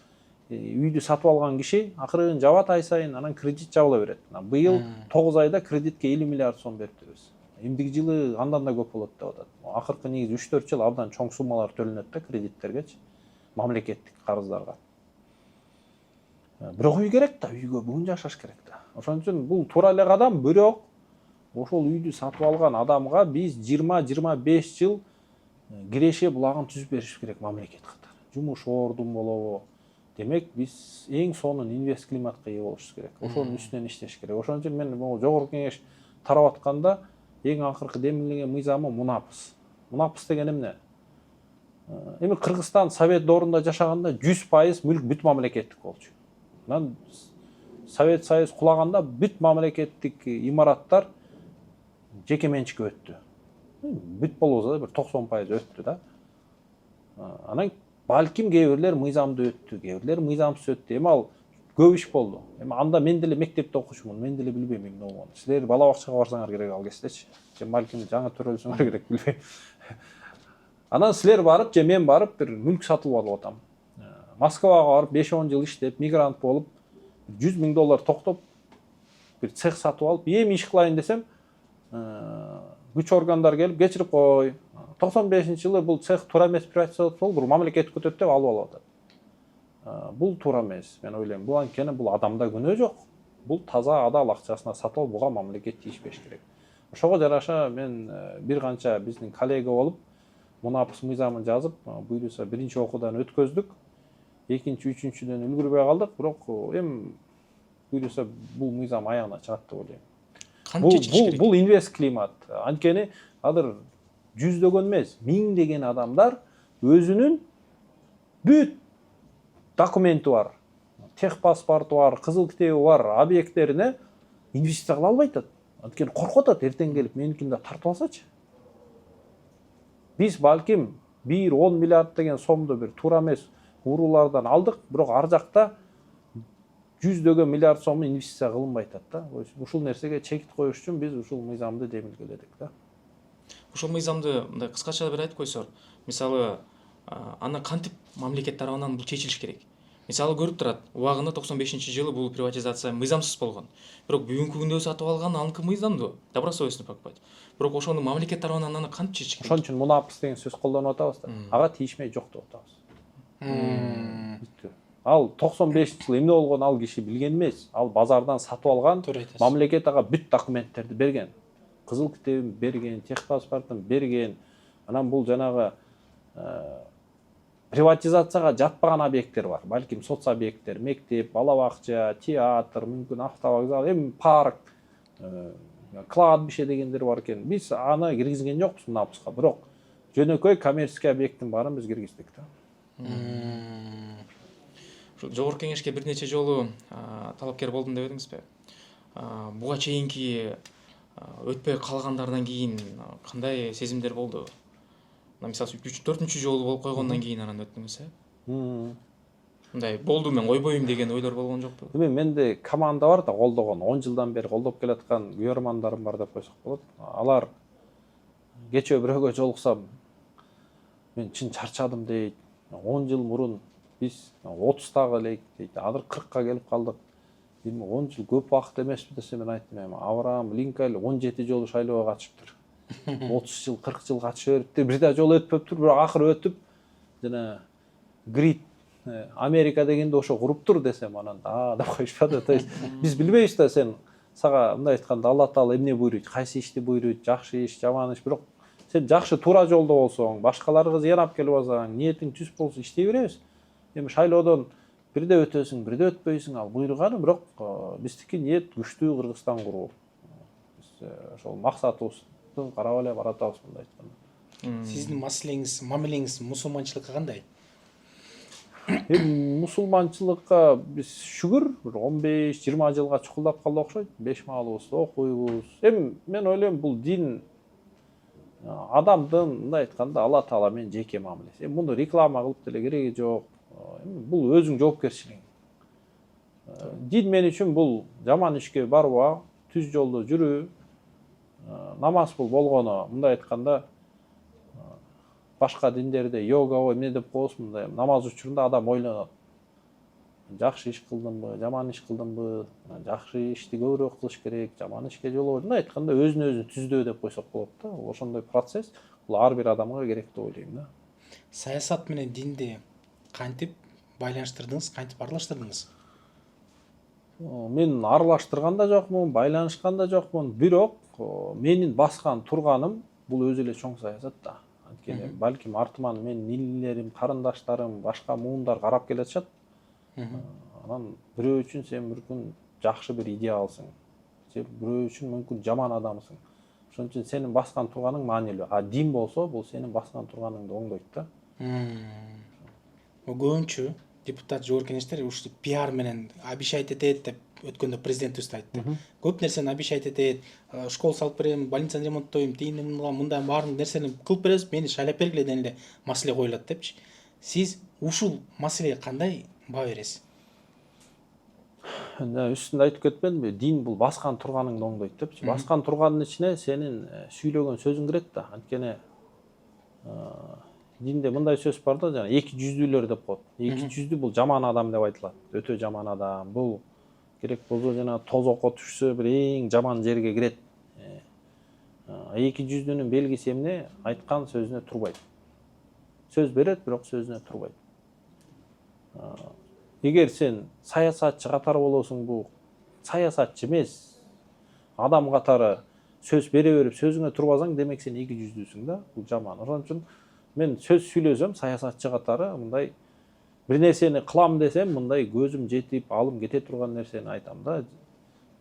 үйдү сатып алган киши акырын жабат ай сайын, анан кредит жабыла берет. Быйыл 9 айда кредитке 50 миллиард сом берипбиз. Эмдиги жылы андан да көп болот деп атат. Акыркы негизи 3-4 жыл абдан чоң суммалар төлөнөт да кредиттергечи, мамлекеттик карыздарга. Бирок үй керек да, үйгө бүгүн жашаш керек да. Ошон үчүн бул туура эле кадам, бирок ошол үйдү сатып алган адамга биз 20-25 жыл киреше булагын түзүп бериш керек мамлекет катары. Жумуш ордун болобу. Демек биз эң сонун инвест климатка ээ болушубуз керек. Ошонун үстүнөн иштеш керек. Ошон үчүн мен могу жогорку кеңеш тарап атканда эң акыркы демилген мыйзамы Мунапыс. Мунапыс деген эмне? Эми Кыргызстан Совет доорунда жашаганда 100% мүлк бүт мамлекеттик болчу. Анан Совет Союз кулаганда бүт мамлекеттик имараттар жеке менчикке өттү. Бүт болбосо да бир 90% өттү да. Анан балким кээ бирлер мыйзамды өттү, кээ бирлер мыйзамсыз өттү. Эми ал көп иш болду. Эми анда мен деле мектепте окушумун, мен деле билбейм эмне болгонун. Силер бала бакчага барсаңар керек ал кездечи. Же балким жаңы төрөлсөңөр керек, билбейм. Анан силер барып, же мен барып бир мүлк сатып алып атам. Москвага барып 5-10 жыл иштеп, мигрант болуп, 100 миң доллар токтоп, бир цех сатып алып, эми иш кылайын десем, күч органдар келип кечирип кой. 95-жылы бул цех туура эмес приватизация болуп, бул мамлекет өтөт деп алып атат. Бул туура эмес, мен ойлойм. Бул анткени бул адамда күнөө жок. Бул таза адал акчасына сатып алып, буга мамлекет тийишпеш керек. Ошого жараша мен бир канча биздин коллега болуп, Мунапыс мыйзамын жазып, буюрса биринчи окуудан өткөздүк. Экинчи, үчүнчүдөн үлгүрбөй калдык, бирок эми буюрса бул мыйзам аягына чыгат деп ойлойм. Канча чечиш керек? Бул инвест климат. Анткени азыр жүздөгөн эмес, миңдеген адамдар өзүнүн бүт документи бар. техпаспорты бар, кызыл китеби бар объекттерине инвестиция кыла албай атат. Анткени коркуп атат, эртең келип меникин да тартып алсачы. Биз балким 1-10 миллиард деген сомду бир туура эмес уруулардан алдык, бирок ар жакта жүздөгөн миллиард сомду инвестиция кылынбай атат да. Ушул нерсеге чекит коюш үчүн биз ушул мыйзамды демилгеледик да. Ушул мыйзамды мындай кыскача бир айтып койсоор, мисалы аны кантип мамлекет тарабынан бул чечилиш керек? Мисалы көрүп турат, убагында 95-жылы бул приватизация мыйзамсыз болгон. Бирок бүгүнкү күндө сатып алган аныкы мыйзамдуу, добросовестный покупать. Бирок ошону мамлекет тарабынан аны кантип чечиш керек? Ошон үчүн мунапыс деген сөз колдонуп атабыз да. Ага тийишмей жок деп атабыз. Ал 95-жылы эмне болгон ал киши билген эмес. Ал базардан сатып алган, мамлекет ага бүт документтерди берген. Кызыл китебин берген, техпаспортун берген. Анан бул жанагы приватизацияга жатпаган объекттер бар. Балким соц объекттер, мектеп, бала бакча, театр, мүмкүн автовокзал, парк, кладбище дегендер бар экен. Биз аны киргизген жокпуз мунапыска, бирок жөнөкөй коммерческий объекттин баарын биз киргиздик да. Жогорку кеңешке бир нече жолу талапкер болдум деп эдиңизби? Буга чейинки өтпөй калгандардан кийин кандай сезимдер болду? Мисалы 3-4-үнчү жолу болуп койгондон кийин анан өттүңүз, мындай болду мен койбойм деген ойлор болгон жокпу? Эми менде команда бар да, колдогон 10 жылдан бери колдоп келаткан күйөрмандарым бар деп койсок болот. Алар кечээ бирөөгө жолуксам мен чын чарчадым дейт. 10 жыл мурун биз 30-тагы элек дейт, азыр 40-ка келип калдык. 10 жыл көп убакыт эмеспи десе мен айттым, Авраам Линкольн 17 жолу шайлоого катышыптыр. 30 жыл, 40 жыл катышып бериптир, бир да жолу өтпөптүр, бирок акыры өтүп, жана Грид Америка дегенде ошо куруптур десем, анан деп коюшпады. То есть биз билбейбиз да, сен сага мындай айтканда Алла Таала эмне буйруйт, кайсы ишти буйруйт, жакшы иш, жаман иш, бирок сен жакшы туура жолдо болсоң, башкаларга зыян алып келип алсаң, ниетиң түз болсо иштей беребиз. Эми шайлоодон бирде өтөсүң, бирде өтпөйсүң, ал буйруганы, бирок биздики ниет күчтүү Кыргызстан куруу. Биз ошол максатыбызды карап эле баратабыз мындай айтканда. Сиздин мамилеңиз мусулманчылыкка кандай? Мусулманчылыкка биз шүгүр 15-20 жылга чукулдап калды окшойт. 5 маалыбыз окуйбуз. Эми мен ойлойм, бул дин адамдын мындай айтканда Алла Таала менен жеке мамилеси. Эми муну реклама кылып деле кереги жок. Бул өзүң жоопкерчилигиң. Дин мен үчүн бул жаман ишке барбоо, түз жолдо жүрүү, намаз бул болгону, мындай айтканда башка диндерде йога эмне деп коебуз, мындай намаз учурунда адам ойлонот. Жакшы иш кылдымбы, жаман иш кылдымбы, жакшы ишти көбүрөөк кылыш керек, жаман ишке жолобойм. Мындай айтканда өзүн өзү түздөө деп койсок болот да. Ошондой процесс бул ар бир адамга керек деп ойлойм да. Саясат менен динди кантип байланыштырдыңыз, кантип аралаштырдыңыз? Мен аралаштырган да жокмун, байланышкан да жокмун, бирок менин баскан турганым бул өзү эле чоң саясат да. Анткени балким артыман менин инилерим, карындаштарым, башка муундар карап келатышат. Анан бирөө үчүн сен мүмкүн жакшы бир идеалсың, сен бирөө үчүн мүмкүн жаман адамсың. Ошон үчүн сенин баскан турганың маанилүү. А дин болсо, бул сенин баскан турганыңды оңдойт да. Көбүнчө депутат жогорку кеңештер ушу пиар менен обещать этет деп өткөндө президентибиз айтты. Көп нерсени обещать этет, школа салып берем, больницаны ремонттойм, мындай баарын нерсени кылып беребиз, мени шайлап бергиле деген эле маселе коюлат депчи. Сиз ушул маселеге кандай баа бересиз? Үстүндө айтып кетпедимби, дин бул баскан турганыңды оңдойт депчи. Баскан турганын ичине сенин сүйлөгөн сөзүң кирет да. Анткени динде мындай сөз бар да, жана эки жүздүүлөр деп коет. Эки жүздүү бул жаман адам деп айтылат. Өтө жаман адам. Бул керек болсо жана тозокко түшсө бир эң жаман жерге кирет. Эки жүздүүнүн белгиси эмне? Айткан сөзүнө турбайт. Сөз берет, бирок сөзүнө турбайт. Эгер сен саясатчы катары болосуң, бул саясатчы эмес, адам катары сөз бере берип сөзүңө турбасаң, демек сен эки жүздүүсүң да. Бул жаман. Ошон үчүн мен сөз сүйлөсөм, саясатчы катары мындай бир нерсени кылам десем, мындай көзүм жетип, алым кете турган нерсени айтам да.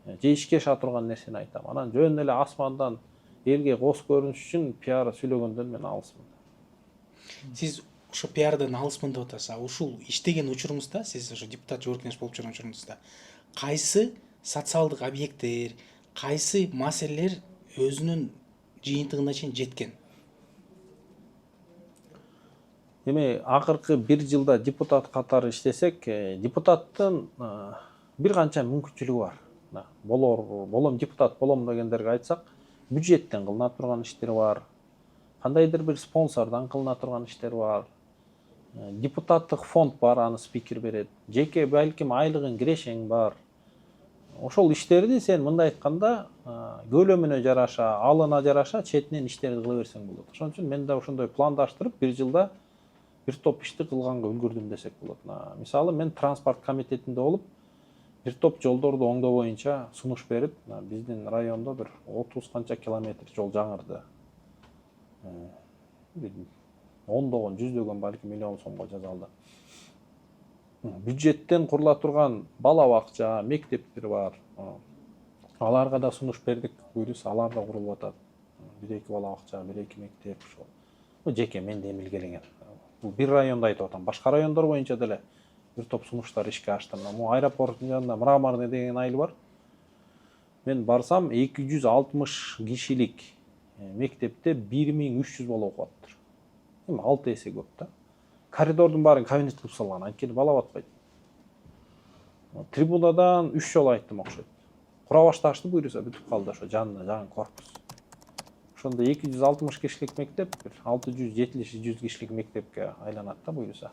Же ишке аша турган нерсени айтам. Анан жөн эле асмандан элге кос көрүнүш үчүн пиар сүйлөгөндөн мен алысмын. Сиз ошо пиардан алысмын деп атасыз. Ушул иштеген учуруңузда, сиз ошо депутат жогорку кеңеш болуп жүргөн учуруңузда кайсы социалдык объекттер, кайсы маселелер өзүнүн жыйынтыгына чейин жеткен? Эми акыркы 1 жылда депутат катары иштесек, депутаттын бир канча мүмкүнчүлүгү бар. Болом депутат болом дегендерге айтсак, бюджеттен кылына турган иштер бар. Кандайдыр бир спонсордон кылына турган иштер бар. Депутаттык фонд бар, аны спикер берет. Жеке балким айлыгың кирешең бар. Ошол иштерди сен мындай айтканда көлөмүнө жараша, алына жараша четинен иштерди кыла берсең болот. Ошон үчүн мен да ошондой пландаштырып 1 жылда бир топ ишти кылганга үлгүрдүм десек болот. Мисалы мен транспорт комитетинде болуп, бир топ жолдорду оңдоо боюнча сунуш берип, биздин райондо бир 30 канча километр жол жаңырды. Ондогон, жүздөгөн балки миллион сомго жазалды. Бюджеттен курула турган бала бакча, мектептер бар. Аларга да сунуш бердик, буюрса алар да курулуп атат. 1-2 бала бакча, 1-2 мектеп ошол. Бул жеке менде эмилгелеген. Бул бир райондо айтып атам. Башка райондор боюнча деле бир топ сунуштар ишке аштым. Могу аэропорттун жанында Мраморный деген айыл бар. Мен барсам 260 кишилик мектепте 1300 бала окуп атыптыр. Эми 6 эсе көп да. Коридордун баарын кабинет кылып салган, анткени бала батпайт. Трибунадан 3 жолу айттым окшойт. Кура башташты, буюрса бүтүп калды ошо жанына жаңы корпус. Ошондо 260 кишилик мектеп, 670-100 кишилик мектепке айланат да буюрса.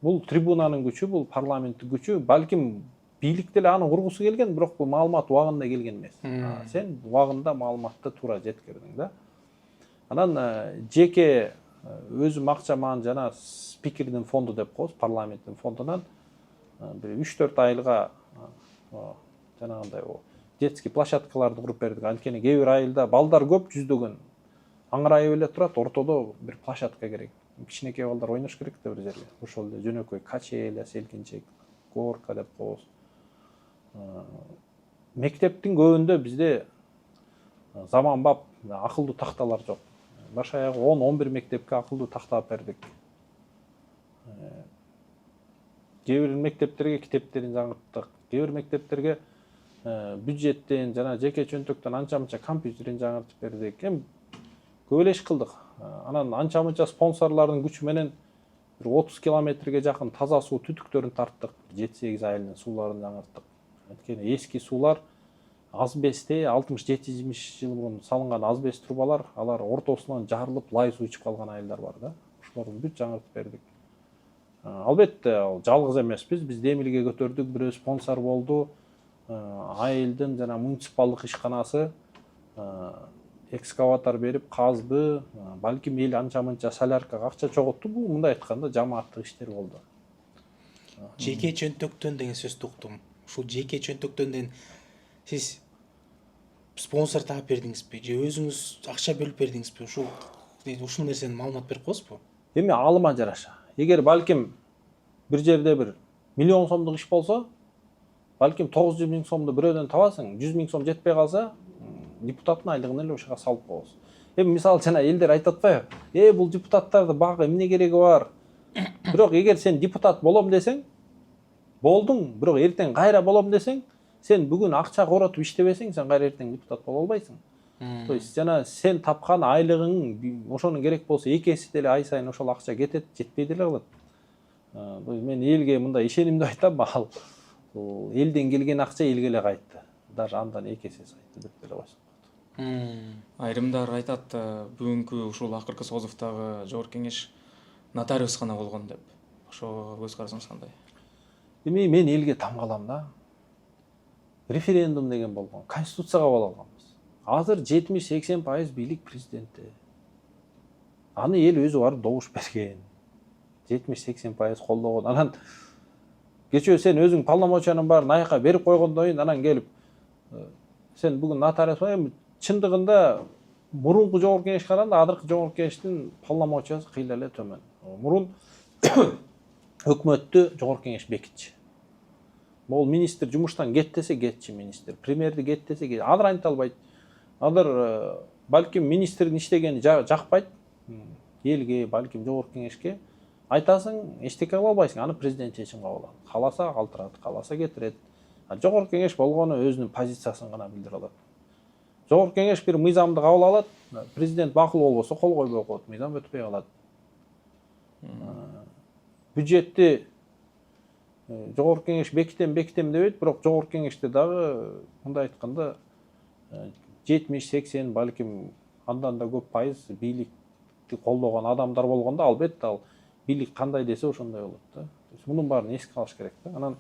Бул трибунанын күчү, бул парламенттин күчү, балким бийлик деле аны кургусу келген, бирок бул маалымат убагында келген эмес. Сен убагында маалыматты туура жеткирдиң да. Анан жеке өзүм акчаман жана спикердин фонду деп коебуз, парламенттин фондунан бир 3-4 айылга жанагындай детский площадкаларды куруп бердик. Анткени кээ бир айылда балдар көп, жүздөгөн аңырайып эле турат, ортодо бир площадка керек. Кичинекей балдар ойнош керек да бир жерге. Ошол эле жөнөкөй качеля, селкинчек, горка деп коебуз. Мектептин көбүндө бизде заманбап акылдуу такталар жок. Баш аягы 10-11 мектепке акылдуу такта бердик. Кээ бир мектептерге китептерин жаңырттык. Кээ бир мектептерге бюджеттен жана жеке чөнтөктөн анча-мынча компьютерин жаңыртып бердик. Эми көп эле иш кылдык. Анан анча-мынча спонсорлордун күчү менен 30 километрге жакын таза суу түтүктөрүн тарттык. 7-8 айылдын сууларын жаңырттык. Анткени эски суулар азбесте 60-70 жыл мурун салынган азбест трубалар, алар ортосунан жарылып, лай суу ичип калган айылдар бар да. Ошолорду бүт жаңыртып бердик. Албетте, ал жалгыз эмеспиз. Биз демилге көтөрдүк, бирөө спонсор болду. Айылдын жана муниципалдык ишканасы экскаватор берип казды. Балким эл анча-мынча соляркага акча чоготту. Бул мындай айтканда жамааттык иштер болду. Жеке чөнтөктөн деген сөздү уктум. Ушул жеке чөнтөктөн сиз спонсор таап бердиңизби же өзүңүз акча бөлүп бердиңизби? Ушул нерсени маалымат берип коесузбу? Эми алыма жараша. Эгер балким бир жерде бир миллион сомдук иш болсо, балким 900 миң сомду бирөөдөн табасың, 100 миң сом жетпей калса, депутаттын айлыгын эле ошого салып коебуз. Эми мисалы жана элдер айтып атпайбы? Бул депутаттарды багы эмне кереги бар? Бирок эгер сен депутат болом десең, болдуң, бирок эртең кайра болом десең, сен бүгүн акча коротуп иштебесең, сен кайра эртең депутат боло албайсың. То есть жана сен тапкан айлыгың ошонун керек болсо эки эсе деле ай сайын ошол акча кетет, жетпей деле калат. Мен элге мындай ишенимдүү айтам, ал элден келген акча элге эле кайтты. Даже андан эки эсе сайтты деп деле койсоң. Айрымдар айтат, бүгүнкү ушул акыркы созувдагы жогорку кеңеш нотариус гана болгон деп. Ошо көз карасыңыз кандай? Эми мен элге таң калам да. Референдум деген болгон, конституцияга боло алганбыз. Азыр 70-80% бийлик президентте. Аны эл өзү барып добуш берген. 70-80% колдогон. Анан кечөө сен өзүң полномочиянын баарын аяка берип койгондон кийин анан келип сен бүгүн нотариус эми чындыгында мурунку жогорку кеңешке караганда азыркы жогорку кеңештин полномочиясы кыйла эле төмөн. Мурун өкмөттү жогорку кеңеш бекитчи. Бул министр жумуштан кет десе кетчи министр, премьерди кет десе кет. Азыр айта албайт. Азыр балким министрдин иштегени жакпайт. элге, балким жогорку кеңешке айтасың, эчтеке кыла албайсың, аны президент чечим кабыл алат. Кааласа калтырат, кааласа кетирет. Жогорку кеңеш болгону өзүнүн позициясын гана билдире алат. Жогорку кеңеш бир мыйзамды кабыл алат, президент макул болбосо кол койбой коет, мыйзам өтпөй калат. Бюджетти жогорку кеңеш бекитем дебейт, бирок жогорку кеңеште дагы мындай айтканда 70-80 балким андан да көп пайыз бийликти колдогон адамдар болгондо албетте ал бийлик кандай десе ошондой болот да. Мунун баарын эске алыш керек да. Анан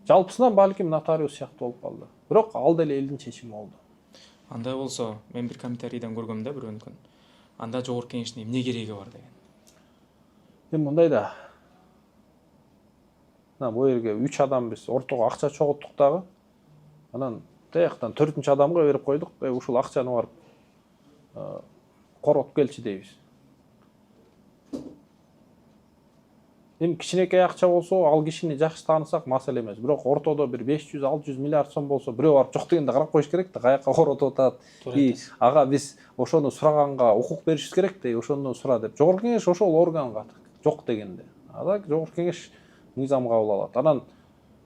жалпысынан балким нотариус сыяктуу болуп калды. Бирок ал деле элдин чечими болду. Андай болсо, мен бир комментарийден көргөм да бир өңкүн. Анда жогорку кеңештин эмне кереги бар деген. Эми мындай да. Бу жерге 3 адам биз ортого акча чогулттук дагы. Анан тияктан 4-нчү адамга берип койдук. Ушул акчаны барып коротуп келчи дейбиз. Эми кичинекей акча болсо, ал кишини жакшы таанысак маселе эмес. Бирок ортодо бир 500-600 миллиард сом болсо, бирөө барып жок дегенде карап коюш керек да, каякка коротуп атат. Ага биз ошону сураганга укук беришибиз керек да, ошондон сура деп. Жогорку кеңеш ошол органга жок дегенде. Ада жогорку кеңеш мыйзам кабыл алат. Анан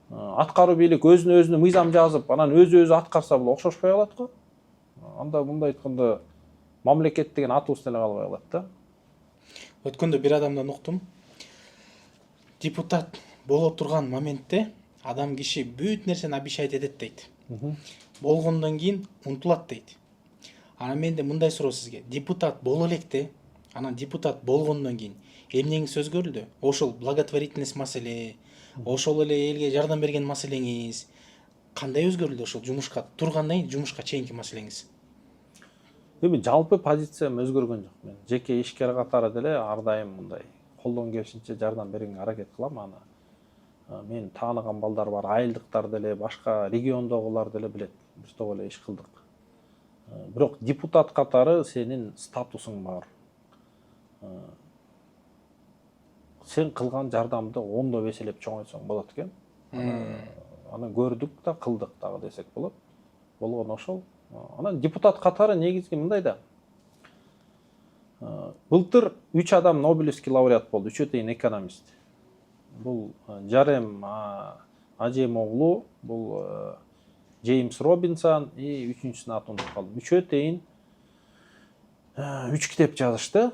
аткаруу бийлик өзүнө мыйзам жазып, анан өзү аткарса бул окшошпой калат го. Анда мындай айтканда мамлекет деген атыбыз деле калбай калат да. Өткөндө бир адамдан уктум. Депутат боло турган моментте адам киши бүт нерсени обещать этет дейт. Болгондон кийин унутулат дейт. Анан менде мындай суроо сизге. Депутат боло электе, анан депутат болгондон кийин эмнеңиз өзгөрүлдү? Ошол благотворительность маселе, ошол эле элге жардам берген маселеңиз кандай өзгөрүлдү ошол жумушка тургандан кийин жумушка чейинки маселеңиз? Эми жалпы позициям өзгөргөн жок. Мен жеке ишкер катары деле ар дайым мындай колдон келишинче жардам берүүгө аракет кылам. Аны мен тааныган балдар бар, айылдыктар деле, башка региондогулар деле билет. Биз топ эле иш кылдык. Бирок депутат катары сенин статусуң бар. Сен кылган жардамды ондоп эселеп чоңойтсоң болот экен. Аны көрдүк да, кылдык дагы десек болот. Болгон ошол. Анан депутат катары негизги мындай да. Былтыр 3 адам Нобелевский лауреат болду, 3 тең экономист. Бул Жарем Ажемоглу, бул Джеймс Робинсон и 3-чүсүнүн атын унутуп калдым. 3 тең 3 китеп жазышты.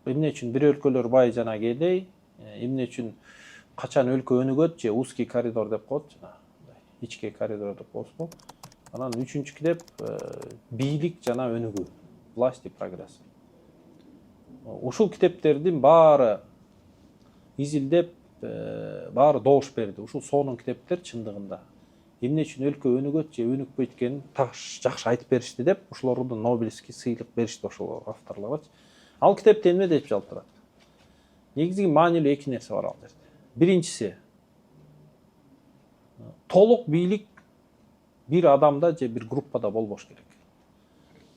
Эмне үчүн бир өлкөлөр бай жана кедей, эмне үчүн качан өлкө өнүгөт же узкий коридор деп коет, жана ички коридор деп коесузбу. Анан 3-чү китеп бийлик жана өнүгүү, власть и прогресс. Ушул китептердин баары изилдеп, баары добуш берди. Ушул сонун китептер чындыгында эмне үчүн өлкө өнүгөт же өнүкпөйт экенин жакшы айтып беришти деп, ошолордун Нобелевский сыйлык беришти ошол авторлорго. Ал китепте эмне деп жалпырат? Негизги маанилүү эки нерсе бар ал жерде. Биринчиси, толук бийлик бир адамда же бир группада болбош керек.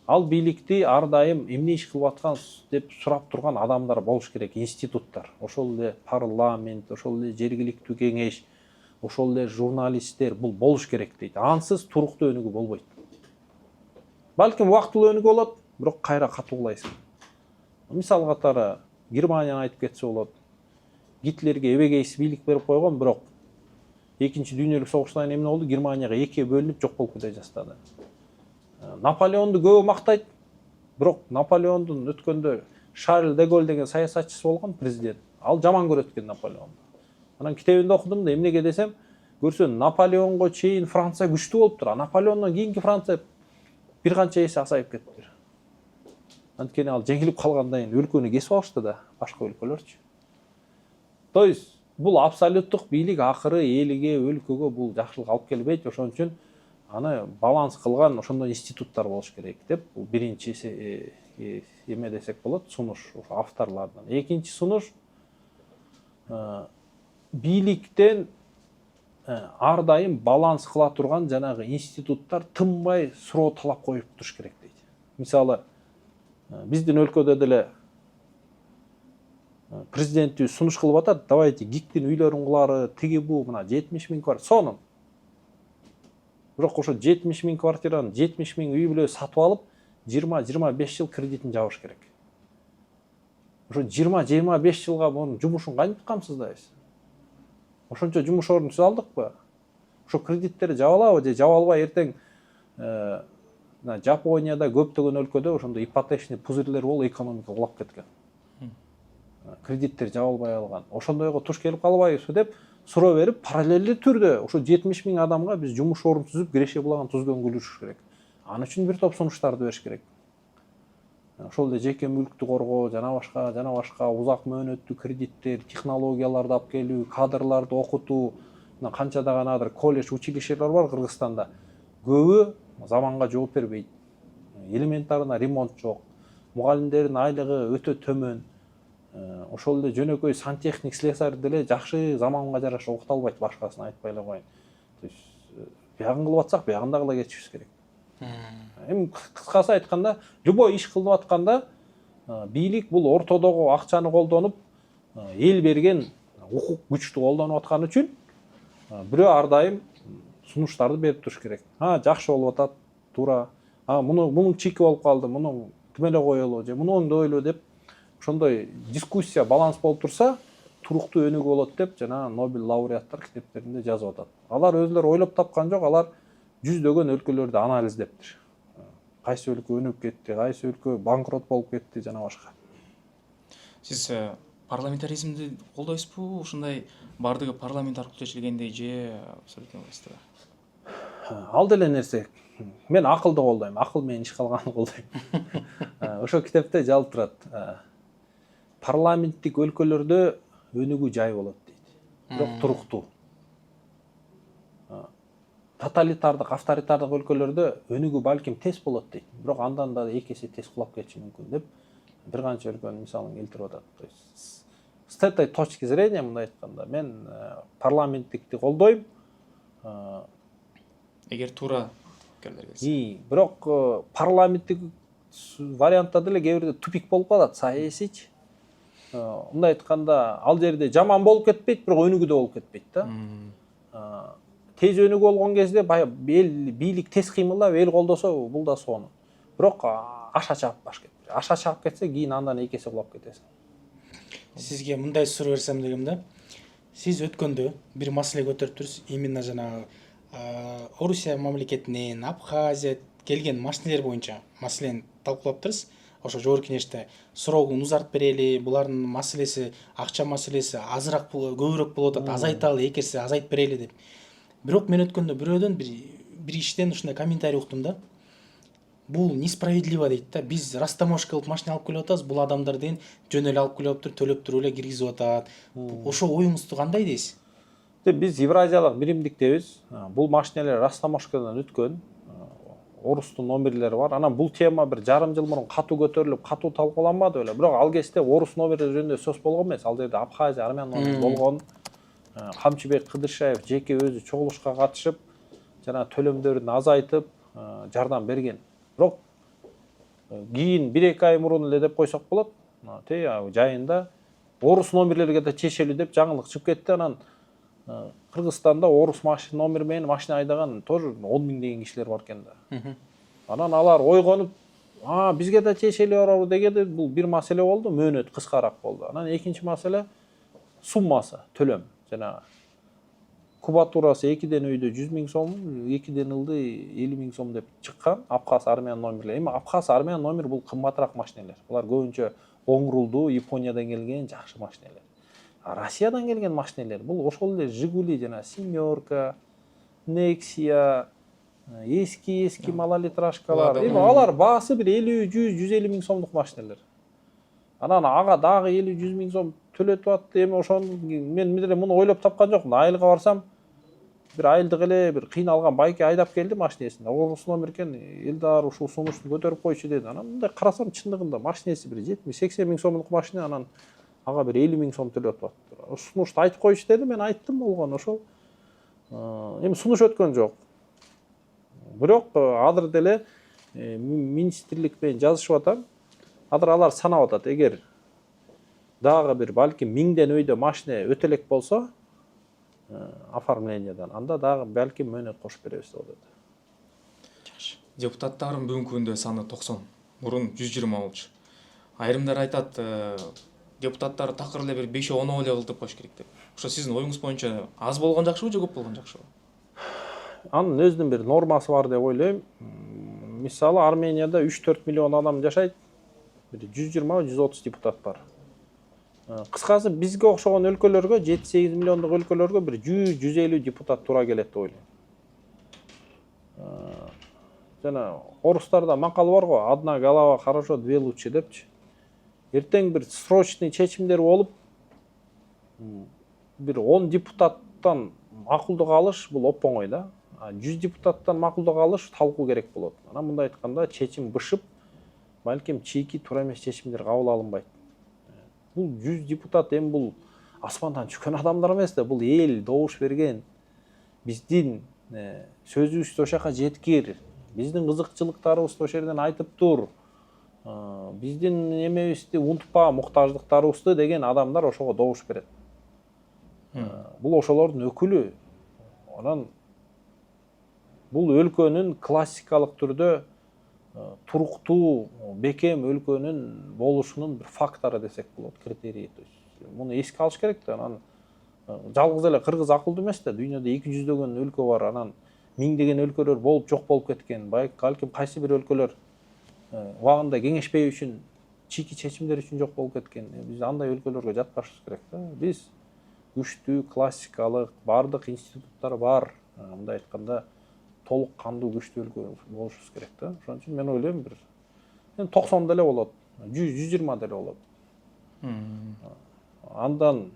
Ал бийликти ар дайым эмне иш кылып аткан деп сурап турган адамдар болуш керек, институттар. Ошол эле парламент, ошол эле жергиликтүү кеңеш, ошол эле журналисттер бул болуш керек дейт. Ансыз туруктуу өнүгүү болбойт. Балким убактылуу өнүгүү болот, бирок кайра катуулайсың. Мисал катары Германияны айтып кетсе болот. Гитлерге эбегейсиз бийлик берип койгон, бирок Экинчи дүйнөлүк согуштан эмне болду? Германияга экиге бөлүнүп жок болуп кете баштады. Наполеонду көп мактайт, бирок Наполеондун өткөндө Шарль де Голль деген саясатчысы болгон президент. Ал жаман көрөт экен Наполеонду. Анан китебинде окудум да, эмнеге десем, көрсөң Наполеонго чейин Франция күчтүү болуптур, а Наполеондон кийинки Франция бир канча эсе асайып кетиптир. Анткени ал жеңилип калгандан кийин өлкөнү кесип алышты да, башка өлкөлөрчү. То есть бул абсолюттук бийлик акыры элге, өлкөгө бул жакшылык алып келбейт. Ошон үчүн аны баланс кылган ошондой институттар болуш керек деп, бул биринчи эме десек болот, сунуш авторлордон. Экинчи сунуш, бийликтен ар дайым баланс кыла турган жанагы институттар тынбай суроо талап коюп туруш керек дейт. Мисалы, биздин өлкөдө деле президенти сунуш кылып атат, давайте ГИКтин үйлөрүн кылары, тиги бу, мына 70 000 квартира сонун. Бирок ошо 70 000 квартиранын 70 000 үй бүлө сатып алып, 20-25 жыл кредитин жабыш керек. Ошо 20-25 жылга мунун жумушун кантип камсыздайбыз? Ошончо жумуш ордун түзө алдыкпы? Ошо кредиттерди жаба алабы же жаба албай эртең Жапонияда көптөгөн өлкөдө ошондой ипотечный пузырьлер болуп экономика кулап кеткен. Кредиттер жаба албай алган. Ошондойго туш келип калбайбызбы деп суроо берип, параллелдүү түрдө ошо 70 000 адамга биз жумуш орун түзүп, киреше булагын түзгөн күлүшүш керек. Аны үчүн бир топ сунуштарды бериш керек. Ошол эле жеке мүлктү коргоо, жана башка узак мөөнөттүү кредиттер, технологияларды алып келүү, кадрларды окутуу, канчадаган колледж, училищелер бар Кыргызстанда. Көбү заманга жооп бербейт. Элементарный ремонт жок. Мугалимдердин айлыгы өтө төмөн. Ошол эле жөнөкөй сантехник, слесарь деле жакшы заманга жараша окута албайт, башкасын айтпай эле коеюн. То есть биягын кылып атсак, биягын дагы кетишибиз керек. Эми кыскасы айтканда, любой иш кылып атканда бийлик бул ортодогу акчаны колдонуп, эл берген укук күчтү колдонуп аткан үчүн бирөө ар дайым сунуштарды берип туруш керек. Жакшы болуп атат, туура. Мунун чеки болуп калды, муну ким эле коелу же муну оңдойлу деп ошондой дискуссия, баланс болуп турса, туруктуу өнүгүү болот деп жана Нобель лауреаттар китептеринде жазып атат. Алар өзүлөрү ойлоп тапкан жок, алар жүздөгөн өлкөлөрдү анализдептир. Кайсы өлкө өнүгүп кетти, кайсы өлкө банкрот болуп кетти жана башка. Сиз парламентаризмди колдойсузбу? Ушундай бардыгы парламент аркылуу чечилгендей же абсолютно ылайсызбы? Ал деле нерсе. Мен акылды колдойм, акыл менен иш кылганды колдойм. Ошо китепте жазылып турат. Парламенттик өлкөлөрдө өнүгүү жай болот дейт. Бирок туруктуу. Тоталитардык, авторитардык өлкөлөрдө өнүгүү балким тез болот дейт. Бирок андан да эки эсе тез кулап кетиши мүмкүн деп бир канча өлкөнүн мисалын келтирип атат. То есть с этой точки зрения мындай айтканда мен парламенттикти колдойм. Эгер туура пикирлер келсе. Бирок парламенттик вариантта деле кээ бирде тупик болуп калат, саясийчи. Мындай айтканда, ал жерде жаман болуп кетпейт, бирок өнүгүүдө болуп кетпейт да. Тез өнүгүү болгон кезде бийлик тез кыймылдап, эл колдосо бул да сонун. Бирок аша чаап баш кетпейт. Аша чаап кетсе, кийин андан эки эсе кулап кетесиң. Сизге мындай суроо берсем дегем да. Сиз өткөндө бир маселе көтөрүп турсуз, именно жанагы Орусия мамлекетинен, Абхазия келген машинелер боюнча маселени талкуулап турсуз. Ошо жогорку кеңеште суроогун узартып берели, булардын маселеси, акча маселеси азыраак көбүрөөк болуп атат, азайталы, экерсе азайтып берели деп. Бирок мен өткөндө бирөөдөн бир иштен ушундай комментарий уктум да. Бул несправедливо дейт да. Биз растаможка кылып машина алып келип атабыз, бул адамдар деген жөн эле алып келип атып, төлөп туруп эле киргизип атат. Ошо оюңузду кандай дейсиз? Биз Евразиялык биримдиктебиз. Бул машинелер растаможкадан өткөн. Орустун номерлери бар. Анан бул тема бир жарым жыл мурун катуу көтөрүлүп, катуу талкууланбады беле. Бирок ал кезде орус номерлери жөнүндө сөз болгон эмес. Ал жерде Абхазия, Армян номери болгон. Камчыбек Кыдыршаев жеке өзү чогулушка катышып, жана төлөмдөрүн азайтып, жардам берген. Бирок кийин 1-2 ай мурун эле деп койсок болот. Жайында орус номерлерге да чечелүү деп жаңылык чыгып кетти. Анан Кыргызстанда орус машина номери менен машина айдаган тоже 10 000 деген кишилер бар экен да. Анан алар ойгонуп, бизге да чечелүү барабы дегенде бул бир маселе болду, мөөнөт кыскараак болду. Анан экинчи маселе суммасы, төлөм. Жана кубатурасы 2ден өйдө 100 000 сом, 2ден ылды 50 000 сом деп чыккан Абхаз Армян номерлери. Эми Абхаз Армян номер бул кымбатыраак машинелер. Булар көбүнчө оң рулдуу Япониядан келген жакшы машинелер. Россиядан келген машинелер бул ошол эле Жигули жана Семерка, Nexia, эски малолитражкалар. Эми алар баасы бир 50, 100, 150 000 сомдук машинелер. Анан ага дагы 50, 100 000 сом төлөтүп атты. Эми ошону мен деле муну ойлоп тапкан жокмун. Айылга барсам, бир айылдык эле бир кыйналган байке айдап келди машинесинде. Орус номер экен, Элдар ушул сунушту көтөрүп койчу деди. Анан мындай карасам, чындыгында машинеси бир 70-80 000 сомдук машина, анан ага бир 50 000 сом төлөтүп атты. Сунушту айтып койчу деди, мен айттым болгон ошол. Эми сунуш өткөн жок. Бирок азыр деле министрлик менен жазышып атам. Азыр алар санап атат, эгер дагы бир балким 1000ден өйдө машина өтө элек болсо, оформлениядан, анда дагы балким мөөнөт кошуп беребиз деп атат. Депутаттардын бүгүнкү күндө саны 90. мурун 120 болчу. Айрымдар айтат, депутаттар такыр эле бир 5-10 эле кылтып коюш керек деп. Ошо сиздин оюңуз боюнча аз болгон жакшыбы же көп болгон жакшыбы? Анын өзүнүн бир нормасы бар деп ойлойм. Мисалы Арменияда 3-4 миллион адам жашайт. Бир 120-130 депутат бар. Кыскасы бизге окшогон өлкөлөргө 7-8 миллиондук өлкөлөргө бир 100-150 депутат туура келет деп ойлойм. Жана орустарда макал бар го, одна голова хорошо, две лучше депчи. Эртең бир срочный чечимдер болуп, бир 10 депутаттан макулдук алыш бул оп-оңой да. 100 депутаттан макулдук алыш талкуу керек болот. Анан мындай айтканда чечим бышып, балким чийки туура эмес чечимдер кабыл алынбайт. Бул 100 депутат эми бул асмандан түшкөн адамдар эмес да, бул эл добуш берген. Биздин сөзүбүз ошол жака жеткир. Биздин кызыкчылыктарыбызды ошол жерден айтып тур. Биздин эмебизди унутпа, муктаждыктарыбызды деген адамдар ошого добуш берет. Бул ошолордун өкүлү. Анан бул өлкөнүн классикалык түрдө туруктуу, бекем өлкөнүн болушунун бир фактору десек болот, критерийи. Муну эске алыш керек да. Анан жалгыз эле Кыргыз акылдуу эмес да. Дүйнөдө 200дөгөн өлкө бар. Анан миңдеген өлкөлөр болуп жок болуп кеткен. Балким кайсы бир өлкөлөр убагында кеңешпей үчүн, чийки чечимдер үчүн жок болуп кеткен. Биз андай өлкөлөргө жатпашыбыз керек да. Биз күчтүү, классикалык, бардык институттар бар. Мындай айтканда толук кандуу күчтүү өлкө болушубуз керек да. Ошон үчүн мен ойлойм бир 90 деле болот, 100-120 деле болот. Андан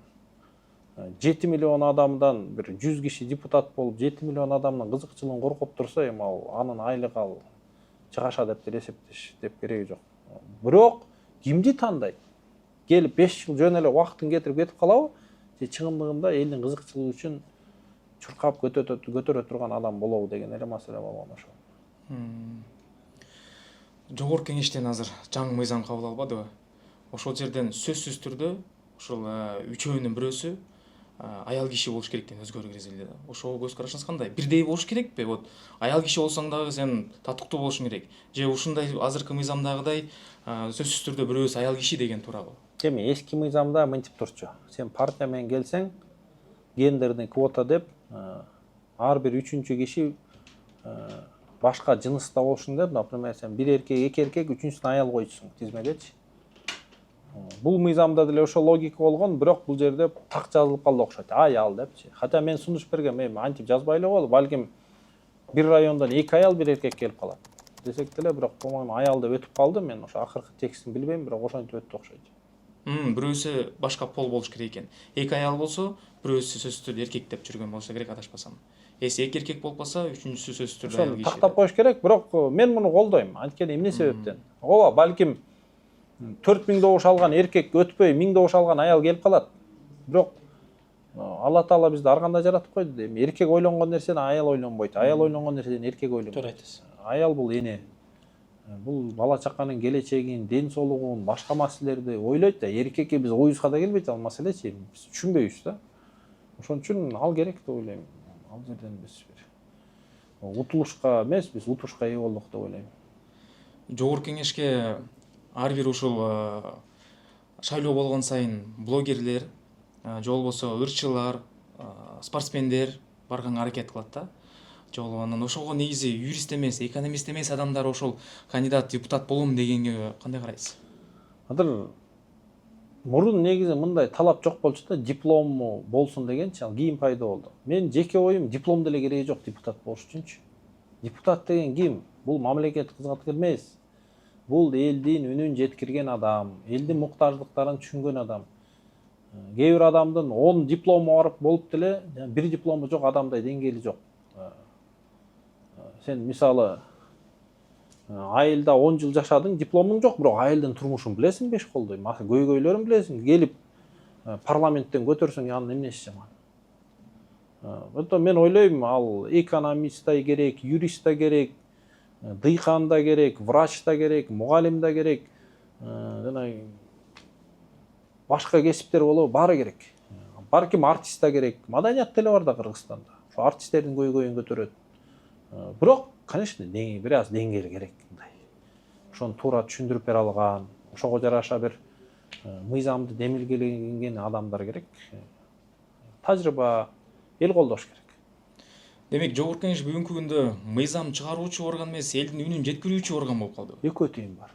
7 миллион адамдан бир 100 киши депутат болуп, 7 миллион адамдын кызыкчылыгын коркоп турса, эми ал анын айлыгы ал чыгаша деп эсептеп кереги жок. Бирок кимди тандайт? Келип 5 жыл жөн эле убактын кетирип кетип калабы? Же чыгымдыгында элдин кызыкчылыгы үчүн чуркап көтөрө турган адам болобу деген эле маселе болгон ошол. Жогорку кеңештен азыр жаңы мыйзам кабыл албадыбы? Ошол жерден сөзсүз түрдө ушул үчөөнүн бирөөсү аял киши болуш керек деген өзгөрүү киргизилди. Ошого көз карашыңыз кандай? Бирдей болуш керекпи? Вот аял киши болсоң дагы сен татыктуу болушуң керек. Же ушундай азыркы мыйзамдагыдай сөзсүз түрдө бирөөсү аял киши деген туурабы? Эми эски мыйзамда мынтип турчу. Сен партия менен келсең, гендерный квота деп ар бир үчүнчү киши башка жыныста болушун деп, например, сен бир эркек, эки эркек, үчүнчүсүн аял койчусуң тизмедечи. Бул мыйзамда деле ошо логика болгон, бирок бул жерде так жазылып калды окшойт. Аял депчи. Хотя мен сунуш бергем, эми антип жазбай эле коелу, балким бир райондон 2 аял, бир эркек келип калат. Десек деле, бирок по-моему аял деп өтүп калды. Мен ошо акыркы текстин билбейм, бирок ошентип өттү окшойт. Бирөөсү башка пол болуш керек экен. 2 аял болсо, бирөөсү сөзсүз түрдө эркек деп жүргөн болсо керек, адашпасам. Эси 2 эркек болуп калса, үчүнчүсү сөзсүз түрдө аял киши. Тактап коюш керек, бирок мен муну колдойм. Анткени эмне себептен? Ооба, балким 4000 добуш алган эркек өтпөй 1000 добуш алган аял келип калат. Бирок Алла Таала бизди ар кандай жаратып койду. Эми эркек ойлонгон нерсени аял ойлонбойт. Аял ойлонгон нерсени эркек ойлонбойт. Туура айтасыз. Аял бул эне. Бул бала чаканын келечегин, ден соолугун, башка маселелерди ойлойт да. Эркекке биз оюбузга да келбейт ал маселечи. Биз түшүнбөйбүз да. Ошон үчүн ал керек деп ойлойм. Ал жерден биз утулушка эмес, биз утушка ээ болдук деп ойлойм. Жогорку кеңешке ар бир ушул шайлоо болгон сайын блогерлер, же болбосо ырчылар, спортсмендер барганга аракет кылат да. Же болбосо анан ошого негизи юрист эмес, экономист эмес адамдар ошол кандидат депутат болом дегенге кандай карайсыз? Азыр мурун негизи мындай талап жок болчу да, диплому болсун дегенчи, ал кийин пайда болду. Мен жеке оюм, диплом деле кереги жок депутат болуш үчүнчү. Депутат деген ким? Бул мамлекет кызматкер эмес. Бул элдин үнүн жеткирген адам, элдин муктаждыктарын түшүнгөн адам. Кээ бир адамдын 10 диплому бар болуп деле, бир диплому жок адамдай деңгээли жок. Сен мисалы айылда 10 жыл жашадың, дипломуң жок, бирок айылдын турмушун билесиң, беш колдой, көйгөйлөрүн билесиң, келип парламенттен көтөрсөң, анын эмнеси жаман. Мен ойлойм, ал экономист да керек, юрист да керек, дыйкан да керек, врач да керек, мугалим да керек, жана башка кесиптер болобу, баары керек. Балким артист да керек, маданият деле бар да Кыргызстанда. Ошо артисттердин көйгөйүн көтөрөт. Бирок, конечно, бир аз деңгээли керек. ошону туура түшүндүрүп бере алган, ошого жараша бир мыйзамды демилгеленген адамдар керек. Тажрыйба, эл колдош керек. Демек жогорку кеңеш бүгүнкү күндө мыйзам чыгаруучу орган эмес, элдин үнүн жеткирүүчү орган болуп калды. Экөө түйүн бар.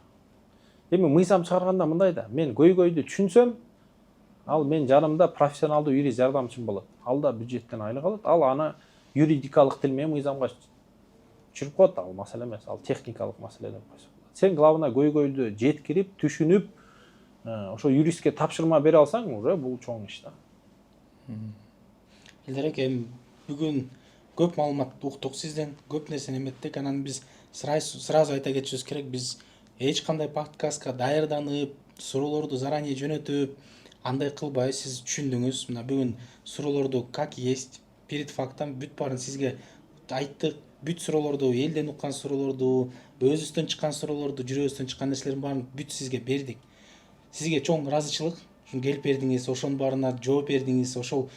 Эми мыйзам чыгарганда мындай да, мен көйгөйдү түшүнсөм, ал мен жанымда профессионалдуу юрист жардамчым болот. Ал да бюджеттен айлык алат. Ал аны юридикалык тил менен мыйзамга түшүрүп коет, ал маселе эмес, ал техникалык маселе деп койсок. Сен главное көйгөйдү жеткирип, түшүнүп, ошо юристке тапшырма бере алсаң, уже бул чоң иш да. Элдерек эми бүгүн көп маалымат уктук сизден, көп нерсени эметтик. Анан биз сразу айта кетишибиз керек, биз эч кандай подкастка даярданып, суроолорду заранее жөнөтүп, андай кылбайбыз. Сиз түшүндүңүз. Мына бүгүн суроолорду как есть, перед фактом бүт баарын сизге айттык. Бүт суроолорду, элден уккан суроолорду, өзүбүздөн чыккан суроолорду, жүрөгүбүздөн чыккан нерселердин баарын бүт сизге бердик. Сизге чоң ыраазычылык. Ушун келип бердиңиз, ошонун баарына жооп бердиңиз, ошол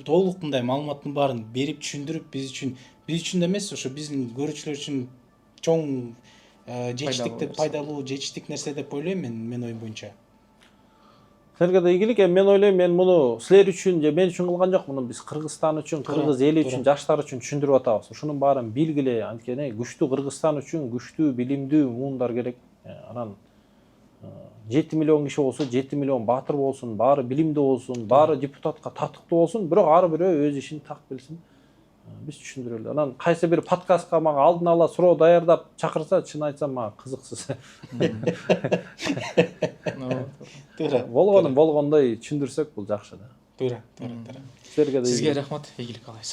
толук мындай маалыматтын баарын берип түшүндүрүп, биз үчүн да эмес, ошо биздин көрүүчүлөр үчүн чоң жетиштик, пайдалуу жетиштик нерсе деп ойлойм мен оюм боюнча. Силерге да ийгилик. Эми мен ойлойм, мен муну силер үчүн же мен үчүн кылган жок, муну биз Кыргызстан үчүн, кыргыз эли үчүн, жаштар үчүн түшүндүрүп атабыз. Ушунун баарын билгиле, анткени күчтүү Кыргызстан үчүн күчтүү, билимдүү муундар керек. Анан 7 миллион киши болсо, 7 миллион баатыр болсун, баары билимдүү болсун, баары депутатка татыктуу болсун, бирок ар бирөө өз ишин так билсин. Биз түшүндүрөлү. Анан кайсы бир подкастка мага алдын ала суроо даярдап чакырса, чын айтсам мага кызыксыз. Болгондой түшүндүрсөк бул жакшы да. Туура. Силерге Сизге рахмат, ийгилик каалайбыз.